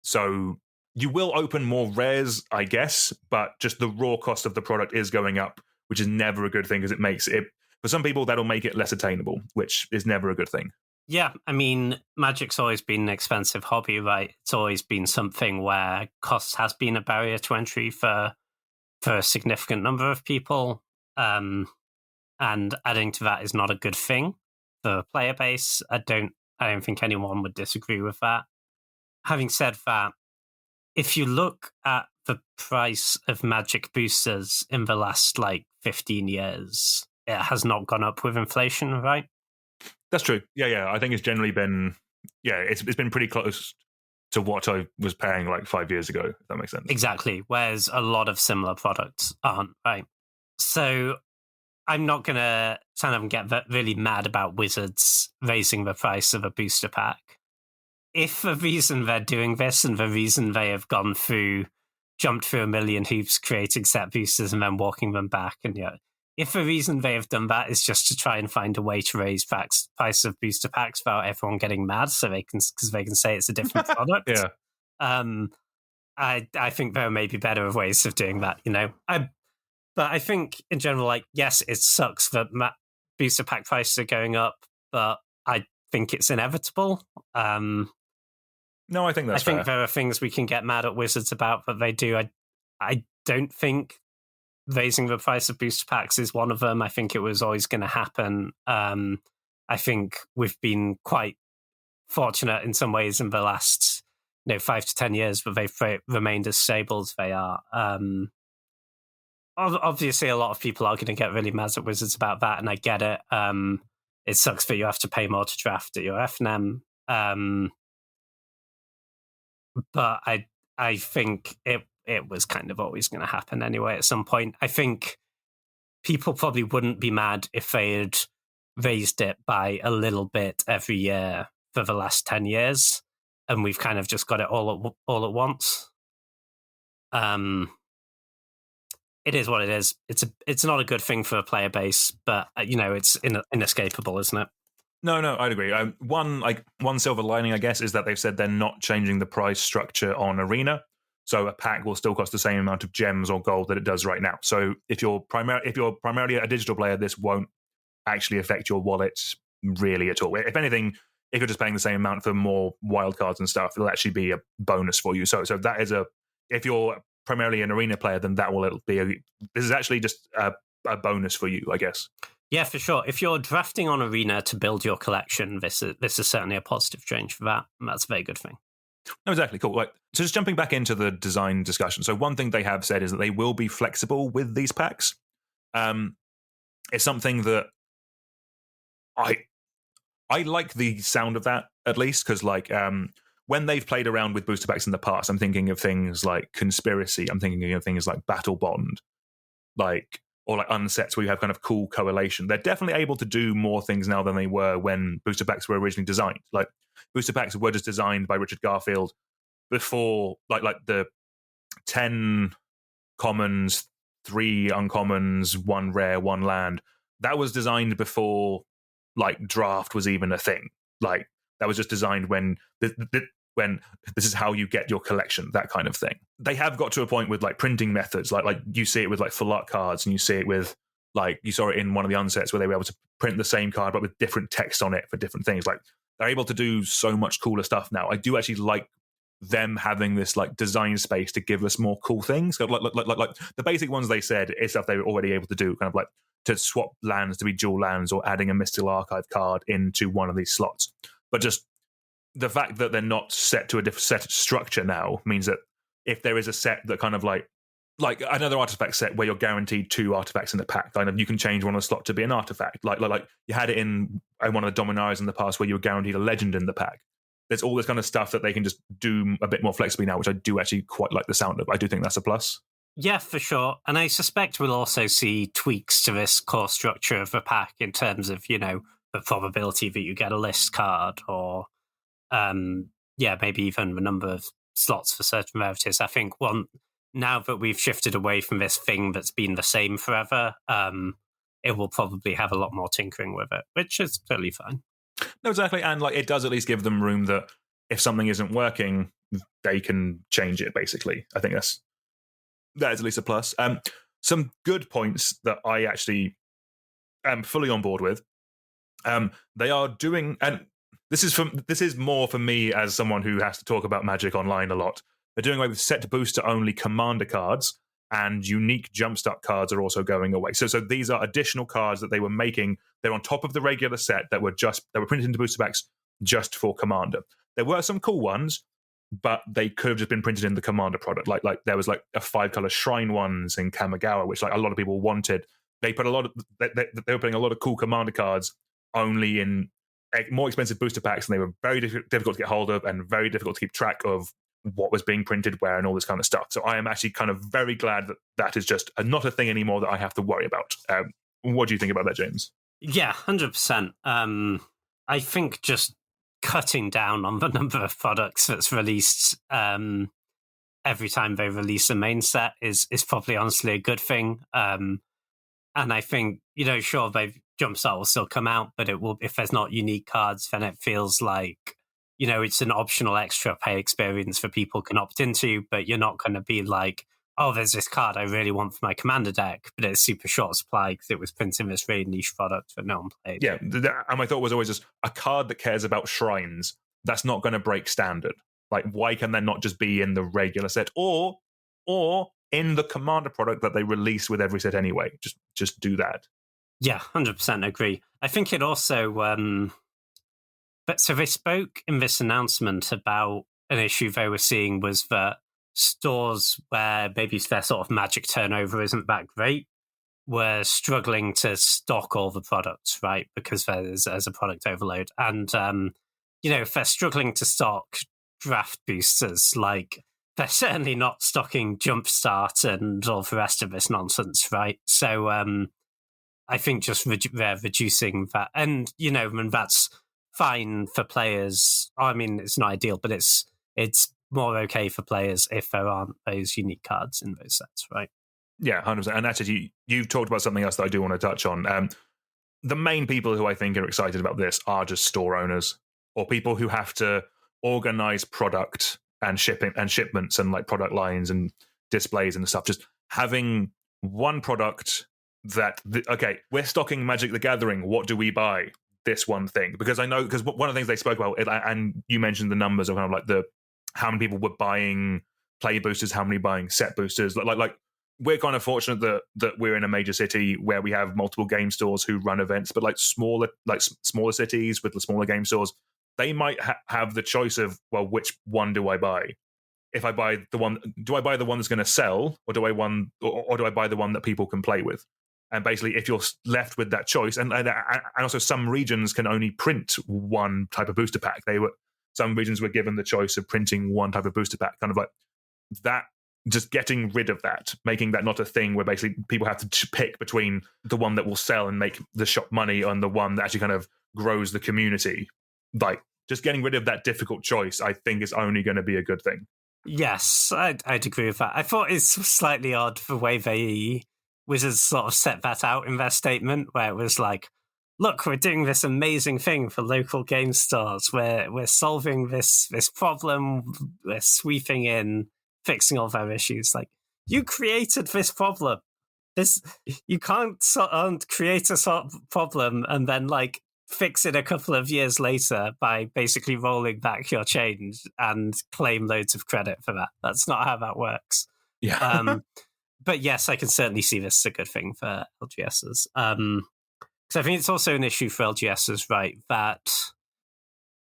So you will open more rares, I guess, but just the raw cost of the product is going up, which is never a good thing because it makes it, for some people, that'll make it less attainable, which is never a good thing. Yeah, I mean, Magic's always been an expensive hobby, right? It's always been something where cost has been a barrier to entry for a significant number of people. And adding to that is not a good thing for the player base. I don't think anyone would disagree with that. Having said that, if you look at the price of Magic boosters in the last 15 years, it has not gone up with inflation, right? That's true. Yeah. I think it's generally been, it's been pretty close to what I was paying 5 years ago, if that makes sense. Exactly, whereas a lot of similar products aren't, right? So I'm not going to kind of get really mad about Wizards raising the price of a booster pack. If the reason they're doing this and the reason they have jumped through a million hoops creating set boosters and then walking them back, and if the reason they have done that is just to try and find a way to raise price of booster packs without everyone getting mad, because they can say it's a different product. I think there may be better ways of doing that. But I think in general, yes, it sucks that booster pack prices are going up, but I think it's inevitable. No, I think that's fair. I think there are things we can get mad at Wizards about, but they do. I don't think raising the price of booster packs is one of them. I think it was always going to happen. I think we've been quite fortunate in some ways in the last 5 to 10 years, but they've remained as stable as they are. Obviously, a lot of people are going to get really mad at Wizards about that, and I get it. It sucks that you have to pay more to draft at your FNM. But I think it was kind of always going to happen anyway at some point. I think people probably wouldn't be mad if they had raised it by a little bit every year for the last 10 years, and we've kind of just got it all at once. It is what it is. It's not a good thing for a player base, but it's inescapable, isn't it? No, I'd agree. One silver lining, I guess, is that they've said they're not changing the price structure on Arena, so a pack will still cost the same amount of gems or gold that it does right now. So if you're primarily a digital player, this won't actually affect your wallet really at all. If anything, if you're just paying the same amount for more wildcards and stuff, it'll actually be a bonus for you. So that is if you're primarily an arena player, then this is actually just a bonus for you, I guess. Yeah, for sure. If you're drafting on Arena to build your collection, this is certainly a positive change for that. And that's a very good thing. No, exactly. Cool. So just jumping back into the design discussion. So one thing they have said is that they will be flexible with these packs. It's something that I like the sound of that, at least, because when they've played around with booster packs in the past, I'm thinking of things like Conspiracy. I'm thinking of things like Battle Bond, or like unsets where you have kind of cool correlation. They're definitely able to do more things now than they were when booster packs were originally designed. Like booster packs were just designed by Richard Garfield before, like the 10 commons, 3 uncommons, 1 rare, 1 land. That was designed before like draft was even a thing. Like that was just designed when when this is how you get your collection, that kind of thing. They have got to a point with like printing methods, like you see it with like full art cards, and you see it with like you saw it in one of the unsets where they were able to print the same card but with different text on it for different things. Like they're able to do so much cooler stuff now. I do actually like them having this like design space to give us more cool things. Like the basic ones they said is stuff they were already able to do, kind of like to swap lands to be dual lands or adding a Mystical Archive card into one of these slots. But just the fact that they're not set to a different set structure now means that if there is a set that kind of like another artifact set where you're guaranteed 2 artifacts in the pack, kind of you can change one of the slot to be an artifact. Like you had it in one of the Dominars in the past where you were guaranteed a legend in the pack. There's all this kind of stuff that they can just do a bit more flexibly now, which I do actually quite like the sound of. I do think that's a plus. Yeah, for sure. And I suspect we'll also see tweaks to this core structure of the pack in terms of, the probability that you get a list card or, maybe even the number of slots for certain rarities. I think now that we've shifted away from this thing that's been the same forever, it will probably have a lot more tinkering with it, which is totally fine. No, exactly. And it does at least give them room that if something isn't working, they can change it, basically. I think that is at least a plus. Some good points that I actually am fully on board with. They are doing, and this is more for me as someone who has to talk about Magic Online a lot. They're doing away with set booster only commander cards, and unique jumpstart cards are also going away. So these are additional cards that they were making. They're on top of the regular set that were printed into booster packs just for commander. There were some cool ones, but they could have just been printed in the commander product. Like there was like a 5-color shrine ones in Kamigawa, which like a lot of people wanted. They put they were putting a lot of cool commander cards only in more expensive booster packs, and they were very difficult to get hold of and very difficult to keep track of what was being printed where and all this kind of stuff. So I am actually kind of very glad that is just not a thing anymore that I have to worry about. What do you think about that, James? Yeah, 100%. I think just cutting down on the number of products that's released every time they release a main set is probably honestly a good thing. And I think, sure, Jumpstart will still come out, but it will, if there's not unique cards, then it feels like, it's an optional extra pay experience for people can opt into, but you're not going to be like, oh, there's this card I really want for my commander deck, but it's super short supply because it was printed in this really niche product that no one played. Yeah, and my thought was always just a card that cares about shrines, that's not going to break standard. Like, why can that not just be in the regular set or in the commander product that they release with every set anyway? Just do that. Yeah, 100% agree. I think it also... so they spoke in this announcement about an issue they were seeing was that stores where maybe their sort of Magic turnover isn't that great were struggling to stock all the products, right? Because there's a product overload. And, if they're struggling to stock draft boosters, like they're certainly not stocking Jumpstart and all the rest of this nonsense, right? So I think just they're reducing that. And, and that's fine for players. I mean, it's not ideal, but it's more okay for players if there aren't those unique cards in those sets, right? Yeah, 100%. And actually, you've talked about something else that I do want to touch on. The main people who I think are excited about this are just store owners or people who have to organize product and shipping and shipments and like product lines and displays and stuff. Just having one product that, okay, we're stocking Magic the Gathering. What do we buy? this one thing, because I know, because one of the things they spoke about, and you mentioned the numbers of kind of like the how many people were buying play boosters, how many buying set boosters. Like we're kind of fortunate that we're in a major city where we have multiple game stores who run events, but like smaller cities with the smaller game stores, they might have the choice of, well, which one do I buy? If I buy the one, do I buy the one that's going to sell, or do I buy the one that people can play with? And basically, if you're left with that choice, and also some regions can only print one type of booster pack. Some regions were given the choice of printing one type of booster pack, kind of like that. Just getting rid of that, making that not a thing where basically people have to pick between the one that will sell and make the shop money and the one that actually kind of grows the community. Like, just getting rid of that difficult choice, I think, is only going to be a good thing. Yes, I'd agree with that. I thought it's slightly odd the way Wizards sort of set that out in their statement, where it was like, look, we're doing this amazing thing for local game stores. We're solving this problem. We're sweeping in, fixing all their issues. Like, you created this problem. You can't create a problem and then like fix it a couple of years later by basically rolling back your change and claim loads of credit for that. That's not how that works. Yeah. But yes, I can certainly see this as a good thing for LGSs. Because I think it's also an issue for LGSs, right, that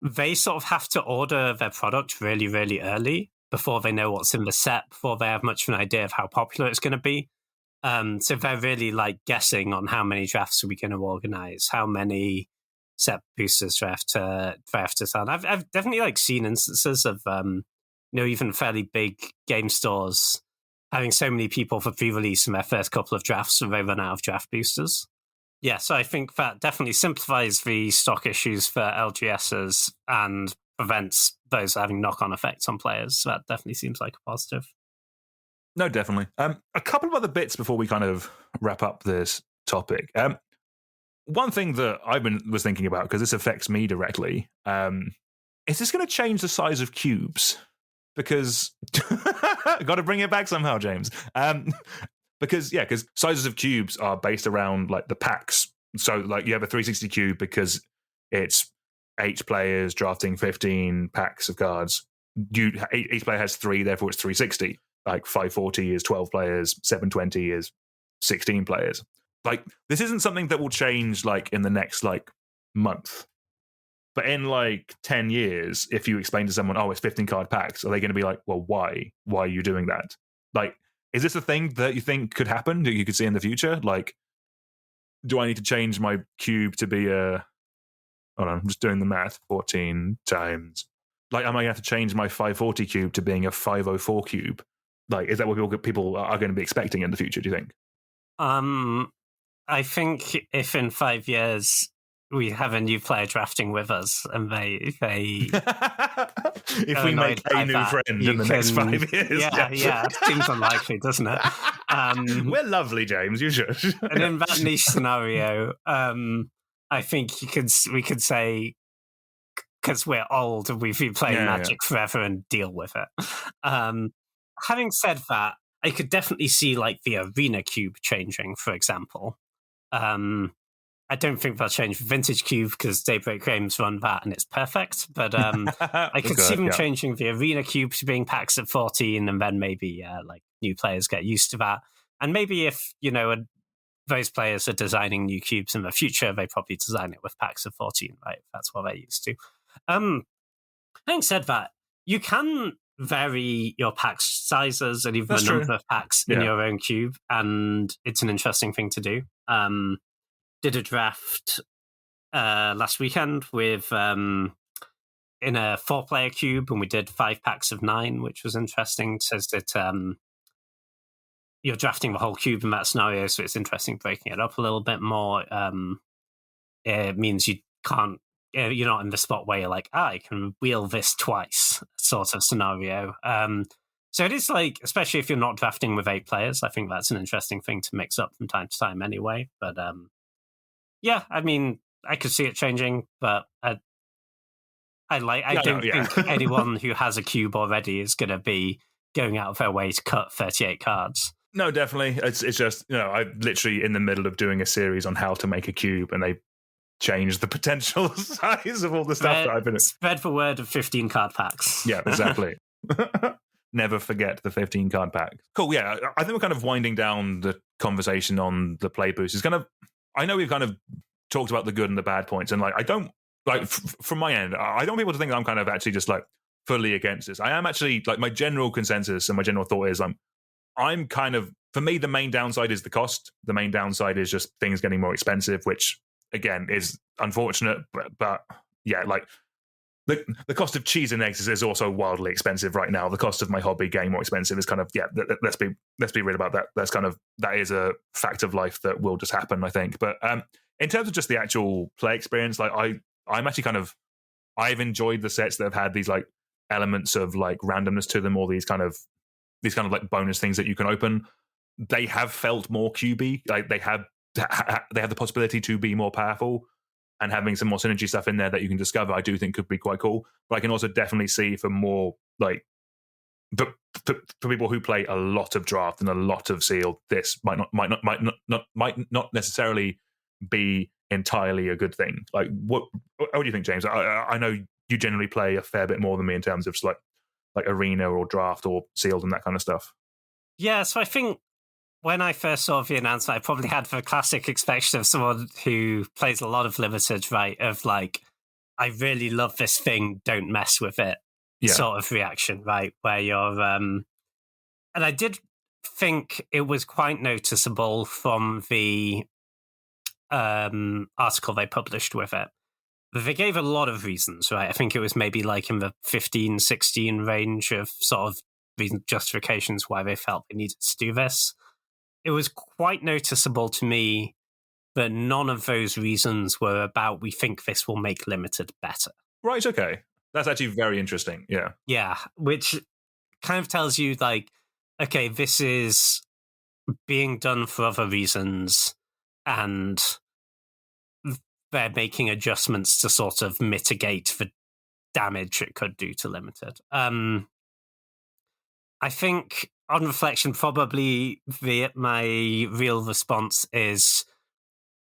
they sort of have to order their product really, really early before they know what's in the set, before they have much of an idea of how popular it's going to be. So they're really like guessing on how many drafts are we going to organize, how many set boosters they have to sell. I've definitely like seen instances of even fairly big game stores having so many people for pre-release in their first couple of drafts and they run out of draft boosters. Yeah, so I think that definitely simplifies the stock issues for LGSs and prevents those having knock-on effects on players. So that definitely seems like a positive. No, definitely. A couple of other bits before we kind of wrap up this topic. One thing that was thinking about, because this affects me directly, is this going to change the size of cubes? Because got to bring it back somehow, James. Because sizes of cubes are based around like the packs. So like you have a 360 cube because it's 8 players drafting 15 packs of cards. Each player has 3, therefore it's 360. Like 540 is 12 players, 720 is 16 players. Like, this isn't something that will change like in the next like month. But in like 10 years, if you explain to someone, oh, it's 15 card packs, are they going to be like, well, why? Why are you doing that? Like, is this a thing that you think could happen, that you could see in the future? Like, do I need to change my cube to be hold on, I'm just doing the math, 14 times. Like, am I going to have to change my 540 cube to being a 504 cube? Like, is that what people are going to be expecting in the future, do you think? I think if in 5 years we have a new player drafting with us and they if we make a new friend in the next 5 years. Yeah, seems unlikely, doesn't it? We're lovely, James, you should. And in that niche scenario, I think we could say, because we're old and we've been playing Magic forever, and deal with it. Having said that, I could definitely see like the arena cube changing, for example. I don't think they'll change the vintage cube because Daybreak Games run that and it's perfect. But I could see them changing the arena cube to being packs at 14, and then maybe like new players get used to that. And maybe if those players are designing new cubes in the future, they probably design it with packs of 14, right? That's what they're used to. Having said that, you can vary your pack sizes and even the number of packs in your own cube, and it's an interesting thing to do. Did a draft last weekend with in a 4-player cube, and we did 5 packs of 9, which was interesting. It says that you're drafting the whole cube in that scenario, so it's interesting breaking it up a little bit more. It means you can't. You're not in the spot where you're like, I can wheel this twice, sort of scenario. So it is like, especially if you're not drafting with 8 players, I think that's an interesting thing to mix up from time to time anyway. But I mean, I could see it changing, but I don't think anyone who has a cube already is going to be going out of their way to cut 38 cards. No, definitely. It's just, I'm literally in the middle of doing a series on how to make a cube, and they change the potential size of all the stuff that I've been. Spread the word of 15 card packs. Yeah, exactly. Never forget the 15 card pack. Cool. Yeah, I think we're kind of winding down the conversation on the play boost. It's kind of, I know we've kind of talked about the good and the bad points, and like I don't like from my end, I don't want people to think that I'm kind of actually just like fully against this. I am actually like my general consensus and my general thought is I'm kind of, for me, the main downside is the cost. The main downside is just things getting more expensive, which again is unfortunate, but yeah, like the cost of cheese and eggs is also wildly expensive right now. The cost of my hobby getting more expensive is kind of, yeah, let's be real about that. That is a fact of life that will just happen, I think. But in terms of just the actual play experience, like I'm actually kind of, I've enjoyed the sets that have had these like elements of like randomness to them, or these kind of like bonus things that you can open. They have felt more QB, like they have the possibility to be more powerful, and having some more synergy stuff in there that you can discover, I do think could be quite cool. But I can also definitely see for more like, but for people who play a lot of draft and a lot of sealed, this might not necessarily be entirely a good thing. Like, what do you think, James? I know you generally play a fair bit more than me in terms of like arena or draft or sealed and that kind of stuff. Yeah, so I think when I first saw the announcement, I probably had the classic expectation of someone who plays a lot of limited, right? Of like, I really love this thing, don't mess with it, sort of reaction, right? Where you're, and I did think it was quite noticeable from the article they published with it. They gave a lot of reasons, right? I think it was maybe like in the 15, 16 range of sort of reason justifications why they felt they needed to do this. It was quite noticeable to me that none of those reasons were about, we think this will make limited better. Right, okay. That's actually very interesting, yeah. Yeah, which kind of tells you, like, okay, this is being done for other reasons, and they're making adjustments to sort of mitigate the damage it could do to limited. I think, on reflection, probably my real response is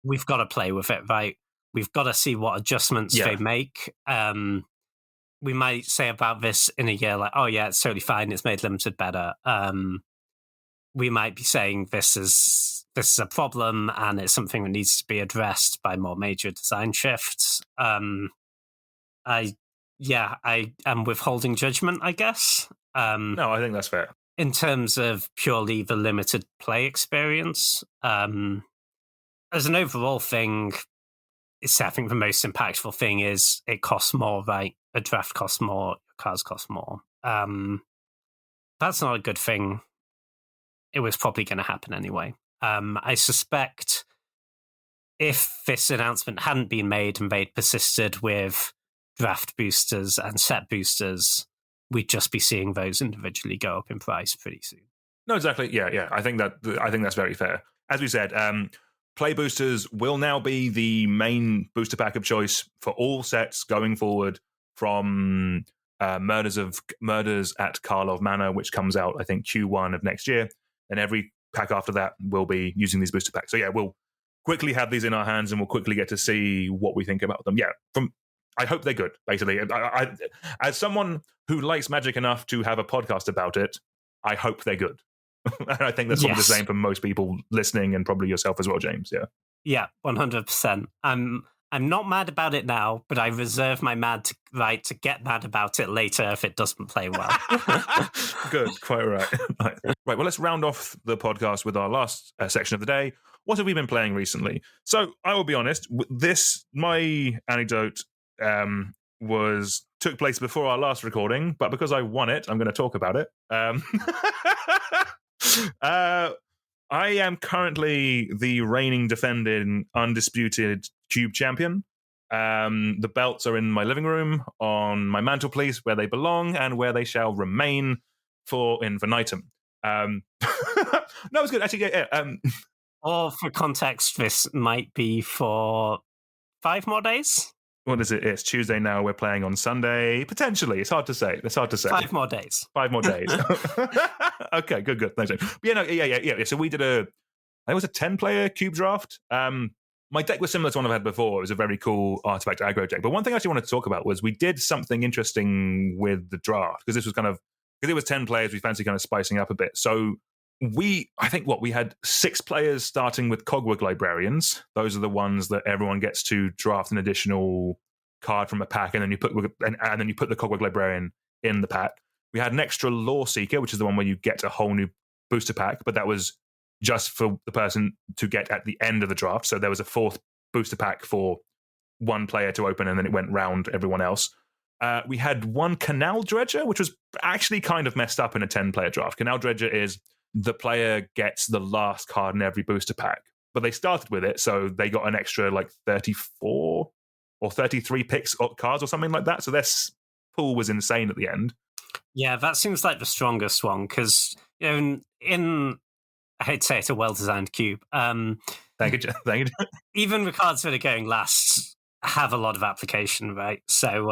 we've got to play with it, right? We've got to see what adjustments they make. We might say about this in a year, like, oh yeah, it's totally fine, it's made limited better. We might be saying this is a problem and it's something that needs to be addressed by more major design shifts. I am withholding judgment, I guess. No, I think that's fair. In terms of purely the limited play experience, as an overall thing, I think the most impactful thing is it costs more, right? A draft costs more, your cards cost more. That's not a good thing. It was probably going to happen anyway. I suspect if this announcement hadn't been made and they'd persisted with draft boosters and set boosters, we'd just be seeing those individually go up in price pretty soon. No, exactly. Yeah. I think that's very fair. As we said, play boosters will now be the main booster pack of choice for all sets going forward, from Murders at Karlov Manor, which comes out, I think, Q1 of next year, and every pack after that will be using these booster packs. So yeah, we'll quickly have these in our hands and we'll quickly get to see what we think about them. Yeah, I hope they're good, basically. I, as someone who likes Magic enough to have a podcast about it, I hope they're good. And I think that's probably the same for most people listening, and probably yourself as well, James. Yeah, 100%. I'm not mad about it now, but I reserve my right to get mad about it later if it doesn't play well. Good, quite right. Right, well, let's round off the podcast with our last section of the day. What have we been playing recently? So I will be honest, my anecdote took place before our last recording, but because I won it, I'm going to talk about it. I am currently the reigning, defending, undisputed Cube champion. The belts are in my living room, on my mantelpiece, where they belong and where they shall remain for infinitum. No, it's good. Actually, yeah. Or for context, this might be for 5 more days. What is it? It's Tuesday now. We're playing on Sunday. Potentially. It's hard to say. 5 more days. 5 more days. Okay, good. Thanks. Yeah. So we did it was a 10-player cube draft. my deck was similar to one I've had before. It was a very cool artifact aggro deck. But one thing I actually wanted to talk about was we did something interesting with the draft, because this was because it was 10 players, we fancy kind of spicing up a bit. So we had 6 players starting with Cogwork Librarians. Those are the ones that everyone gets to draft an additional card from a pack, and then you put the Cogwork Librarian in the pack. We had an extra Lore Seeker, which is the one where you get a whole new booster pack, but that was just for the person to get at the end of the draft. So there was a 4th booster pack for one player to open, and then it went round everyone else. We had one Canal Dredger, which was actually kind of messed up in a 10-player draft. Canal Dredger is the player gets the last card in every booster pack, but they started with it, so they got an extra like 34 or 33 picks cards or something like that. So their pool was insane at the end. Yeah, that seems like the strongest one, because in I hate to say it's a well-designed cube. Thank you. Even the cards that are going last have a lot of application, right? So,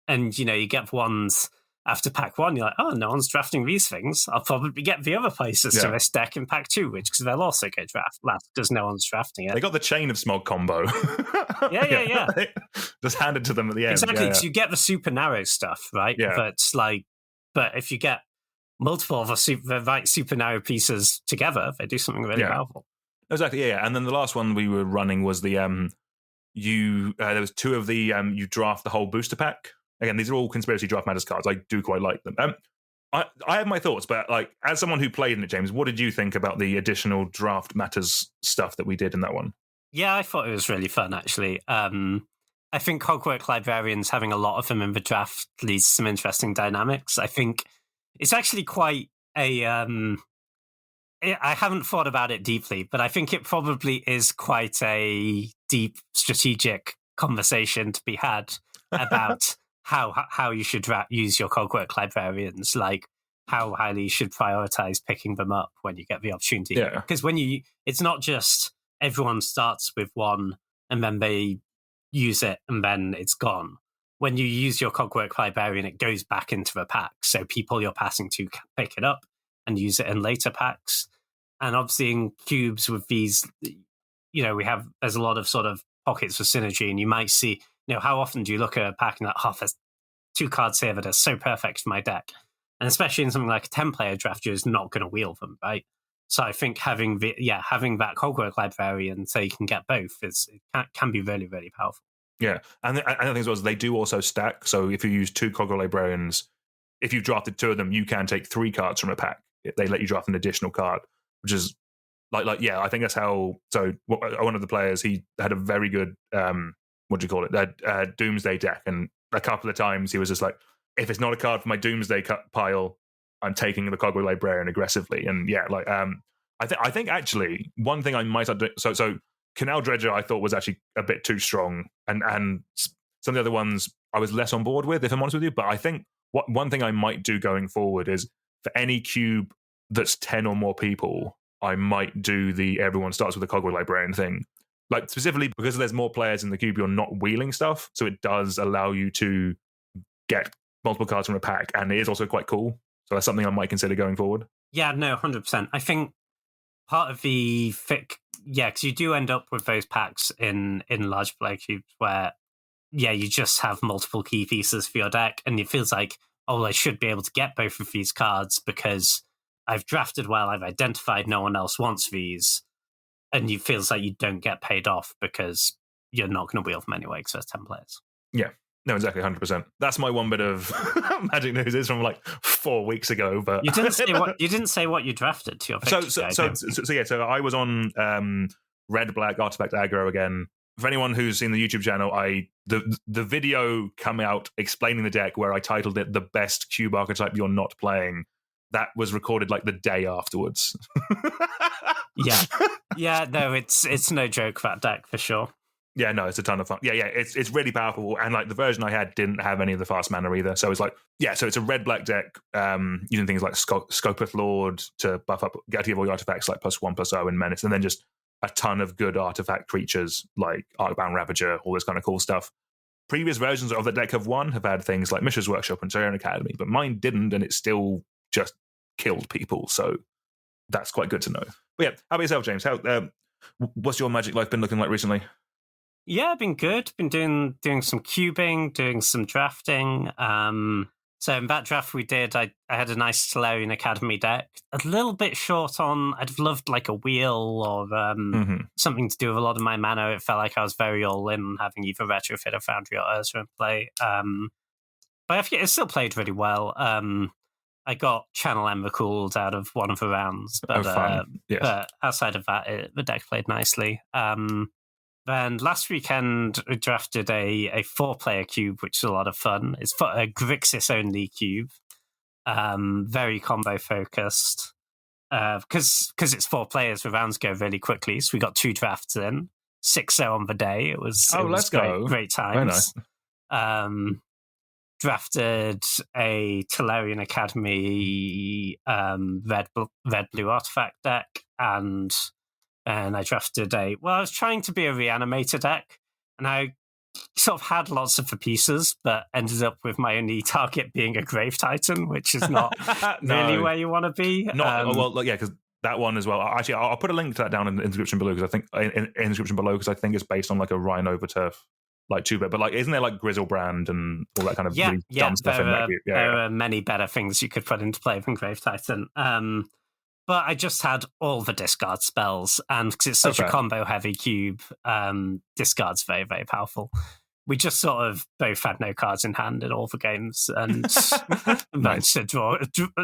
and you get ones after pack 1, you're like, oh, no one's drafting these things. I'll probably get the other places to this deck in pack 2, because they'll also get draft last because no one's drafting it. They got the Chain of Smog combo. Yeah. Just hand it to them at the end. Exactly, because you get the super narrow stuff, right? Yeah. But if you get multiple of the right super narrow pieces together, they do something really powerful. Exactly, yeah. And then the last one we were running was the there was 2 of the you draft the whole booster pack. Again, these are all Conspiracy Draft Matters cards. I do quite like them. I have my thoughts, but like as someone who played in it, James, what did you think about the additional Draft Matters stuff that we did in that one? Yeah, I thought it was really fun, actually. I think Cogwork Librarians, having a lot of them in the draft, leads to some interesting dynamics. I think it's actually quite a... I haven't thought about it deeply, but I think it probably is quite a deep strategic conversation to be had about how you should use your Cogwork Librarians, like how highly you should prioritize picking them up when you get the opportunity. Because it's not just everyone starts with one and then they use it and then it's gone. When you use your Cogwork Librarian, it goes back into the pack, so people you're passing to can pick it up and use it in later packs. And obviously in cubes with these, there's a lot of sort of pockets of synergy, and you might see, how often do you look at a pack and like, there's 2 cards here that are so perfect for my deck. And especially in something like a 10-player draft, you're just not going to wheel them, right? So I think having that Cogwork Librarian so you can get both can be really, really powerful. Yeah, and the thing is, they do also stack. So if you use 2 Cogwork Librarians, if you've drafted 2 of them, you can take 3 cards from a pack. They let you draft an additional card, which is I think that's how. So one of the players, he had a very good Doomsday deck, and a couple of times he was just like, if it's not a card for my Doomsday pile, I'm taking the Cogwork Librarian aggressively. And I think actually one thing I might have done, so Canal Dredger I thought was actually a bit too strong, and some of the other ones I was less on board with, if I'm honest with you. But I think one thing I might do going forward is for any cube that's 10 or more people, I might do the everyone starts with a Cogwork Librarian thing. Like specifically because there's more players in the cube, you're not wheeling stuff, so it does allow you to get multiple cards from a pack, and it is also quite cool. So that's something I might consider going forward. Yeah, no, 100%. I think part of the because you do end up with those packs in large player cubes where, you just have multiple key pieces for your deck, and it feels like, I should be able to get both of these cards because I've drafted well, I've identified no one else wants these, and it feels like you don't get paid off because you're not going to wheel them anyway because there's 10 players. Yeah. No, exactly, 100%. That's my one bit of magic news. Is from like 4 weeks ago, but you didn't say what you drafted to your pick. So I was on Red Black Artifact Aggro again. For anyone who's seen the YouTube channel, the video come out explaining the deck where I titled it "The Best Cube Archetype You're Not Playing." That was recorded like the day afterwards. No, it's no joke, that deck for sure. Yeah, no, it's a ton of fun. Yeah, it's really powerful, and like the version I had didn't have any of the fast mana either. So it's like, so it's a red black deck using things like Scopeth Lord to buff up, get to give all your artifacts like +1/+0 and Menace, and then just a ton of good artifact creatures like Arcbound Ravager, all this kind of cool stuff. Previous versions of the deck have had things like Mishra's Workshop and Terran Academy, but mine didn't, and it still just killed people. So that's quite good to know. But yeah, how about yourself, James? What's your Magic life been looking like recently? Yeah, been good. Been doing some cubing, doing some drafting. So in that draft we did, I had a nice Tolarian Academy deck. A little bit short on, I'd have loved like a wheel or something to do with a lot of my mana. It felt like I was very all in on having either Retrofit or Foundry or Urza in play. But it still played really well. I got Channel Emrakul out of one of the rounds, but, yes. But outside of that, the deck played nicely. Then last weekend, we drafted a 4-player cube, which is a lot of fun. It's a Grixis-only cube, very combo-focused. Because it's 4 players, the rounds go really quickly, so we got 2 drafts in, 6-0 on the day. It was let's go. Great times. Very nice. Drafted a Tolarian Academy red-blue artifact deck, and I drafted I was trying to be a reanimator deck, and I sort of had lots of the pieces, but ended up with my only target being a Grave Titan, which is not really where you want to be. Because that one as well. Actually, I'll put a link to that down in the description below, because I think in the description below, because I think it's based on like a Rhino over Turf. Like 2-bit, but like, isn't there like Grizzlebrand and all that kind of really dumb stuff in that? There are many better things you could put into play than Grave Titan. But I just had all the discard spells, and because it's such a combo-heavy cube, discard's very, very powerful. We just sort of both had no cards in hand in all the games, and managed to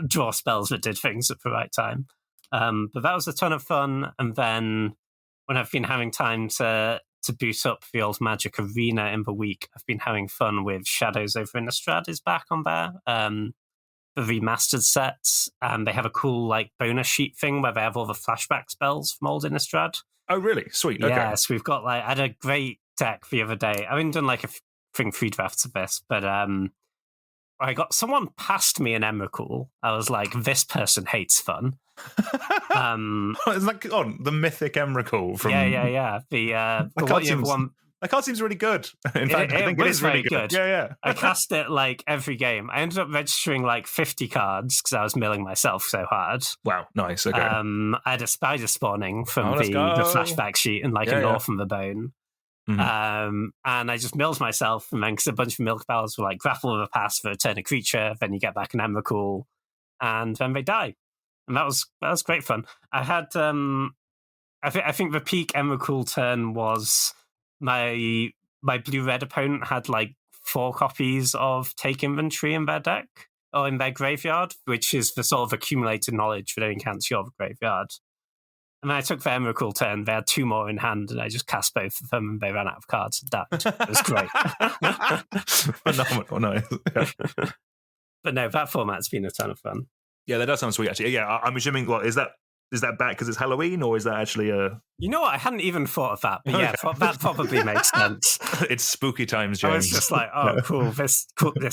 draw spells that did things at the right time. But that was a ton of fun. And then when I've been having time to boot up the old Magic Arena in the week, I've been having fun with Shadows over Innistrad is back on there. The remastered sets, and they have a cool like bonus sheet thing where they have all the flashback spells from old Innistrad. Oh, really? Sweet. Okay. Yeah, so we've got I had a great deck the other day. I haven't done like 3 drafts of this, but I got someone passed me an Emrakul. I was like, this person hates fun. It's like the mythic Emrakul from That card seems really good. In fact, I think it is really good. Yeah. I cast it like every game. I ended up registering like 50 cards because I was milling myself so hard. Wow, nice. Okay. I had a spider spawning from the flashback sheet and like a North from the Bone. Mm-hmm. And I just milled myself, and then because a bunch of milk barrels were like grapple with a pass for a turn a creature, then you get back an Emrakul, and then they die. And that was great fun. I had I think the peak Emrakul turn was my blue-red opponent had like 4 copies of Take Inventory in their deck, or in their graveyard, which is the sort of accumulated knowledge that encounters your graveyard. And then I took the Emrakul turn, they had 2 more in hand, and I just cast both of them, and they ran out of cards and died. It was great. Phenomenal, nice. Yeah. But no, that format's been a ton of fun. Yeah, that does sound sweet, actually. Yeah, I'm assuming, is that back because it's Halloween, or is that actually a... You know what? I hadn't even thought of that, but yeah, that probably makes sense. It's spooky times, James. I was just like, cool, this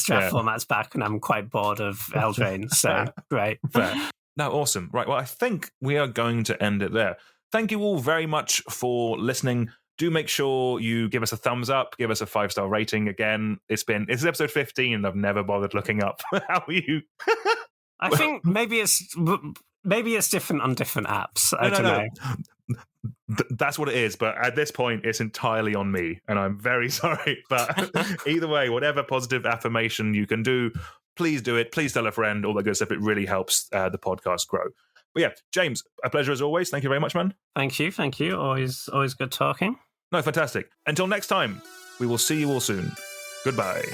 draft format's back, and I'm quite bored of Eldraine, so great. Fair. No, awesome. Right, well, I think we are going to end it there. Thank you all very much for listening. Do make sure you give us a thumbs up, give us a 5-star rating. Again, it's episode 15, and I've never bothered looking up how you... I think maybe it's different on different apps. I don't know. That's what it is. But at this point, it's entirely on me, and I'm very sorry. But either way, whatever positive affirmation you can do, please do it. Please tell a friend, all that good stuff. It really helps the podcast grow. But yeah, James, a pleasure as always. Thank you very much, man. Thank you. Always good talking. No, fantastic. Until next time, we will see you all soon. Goodbye.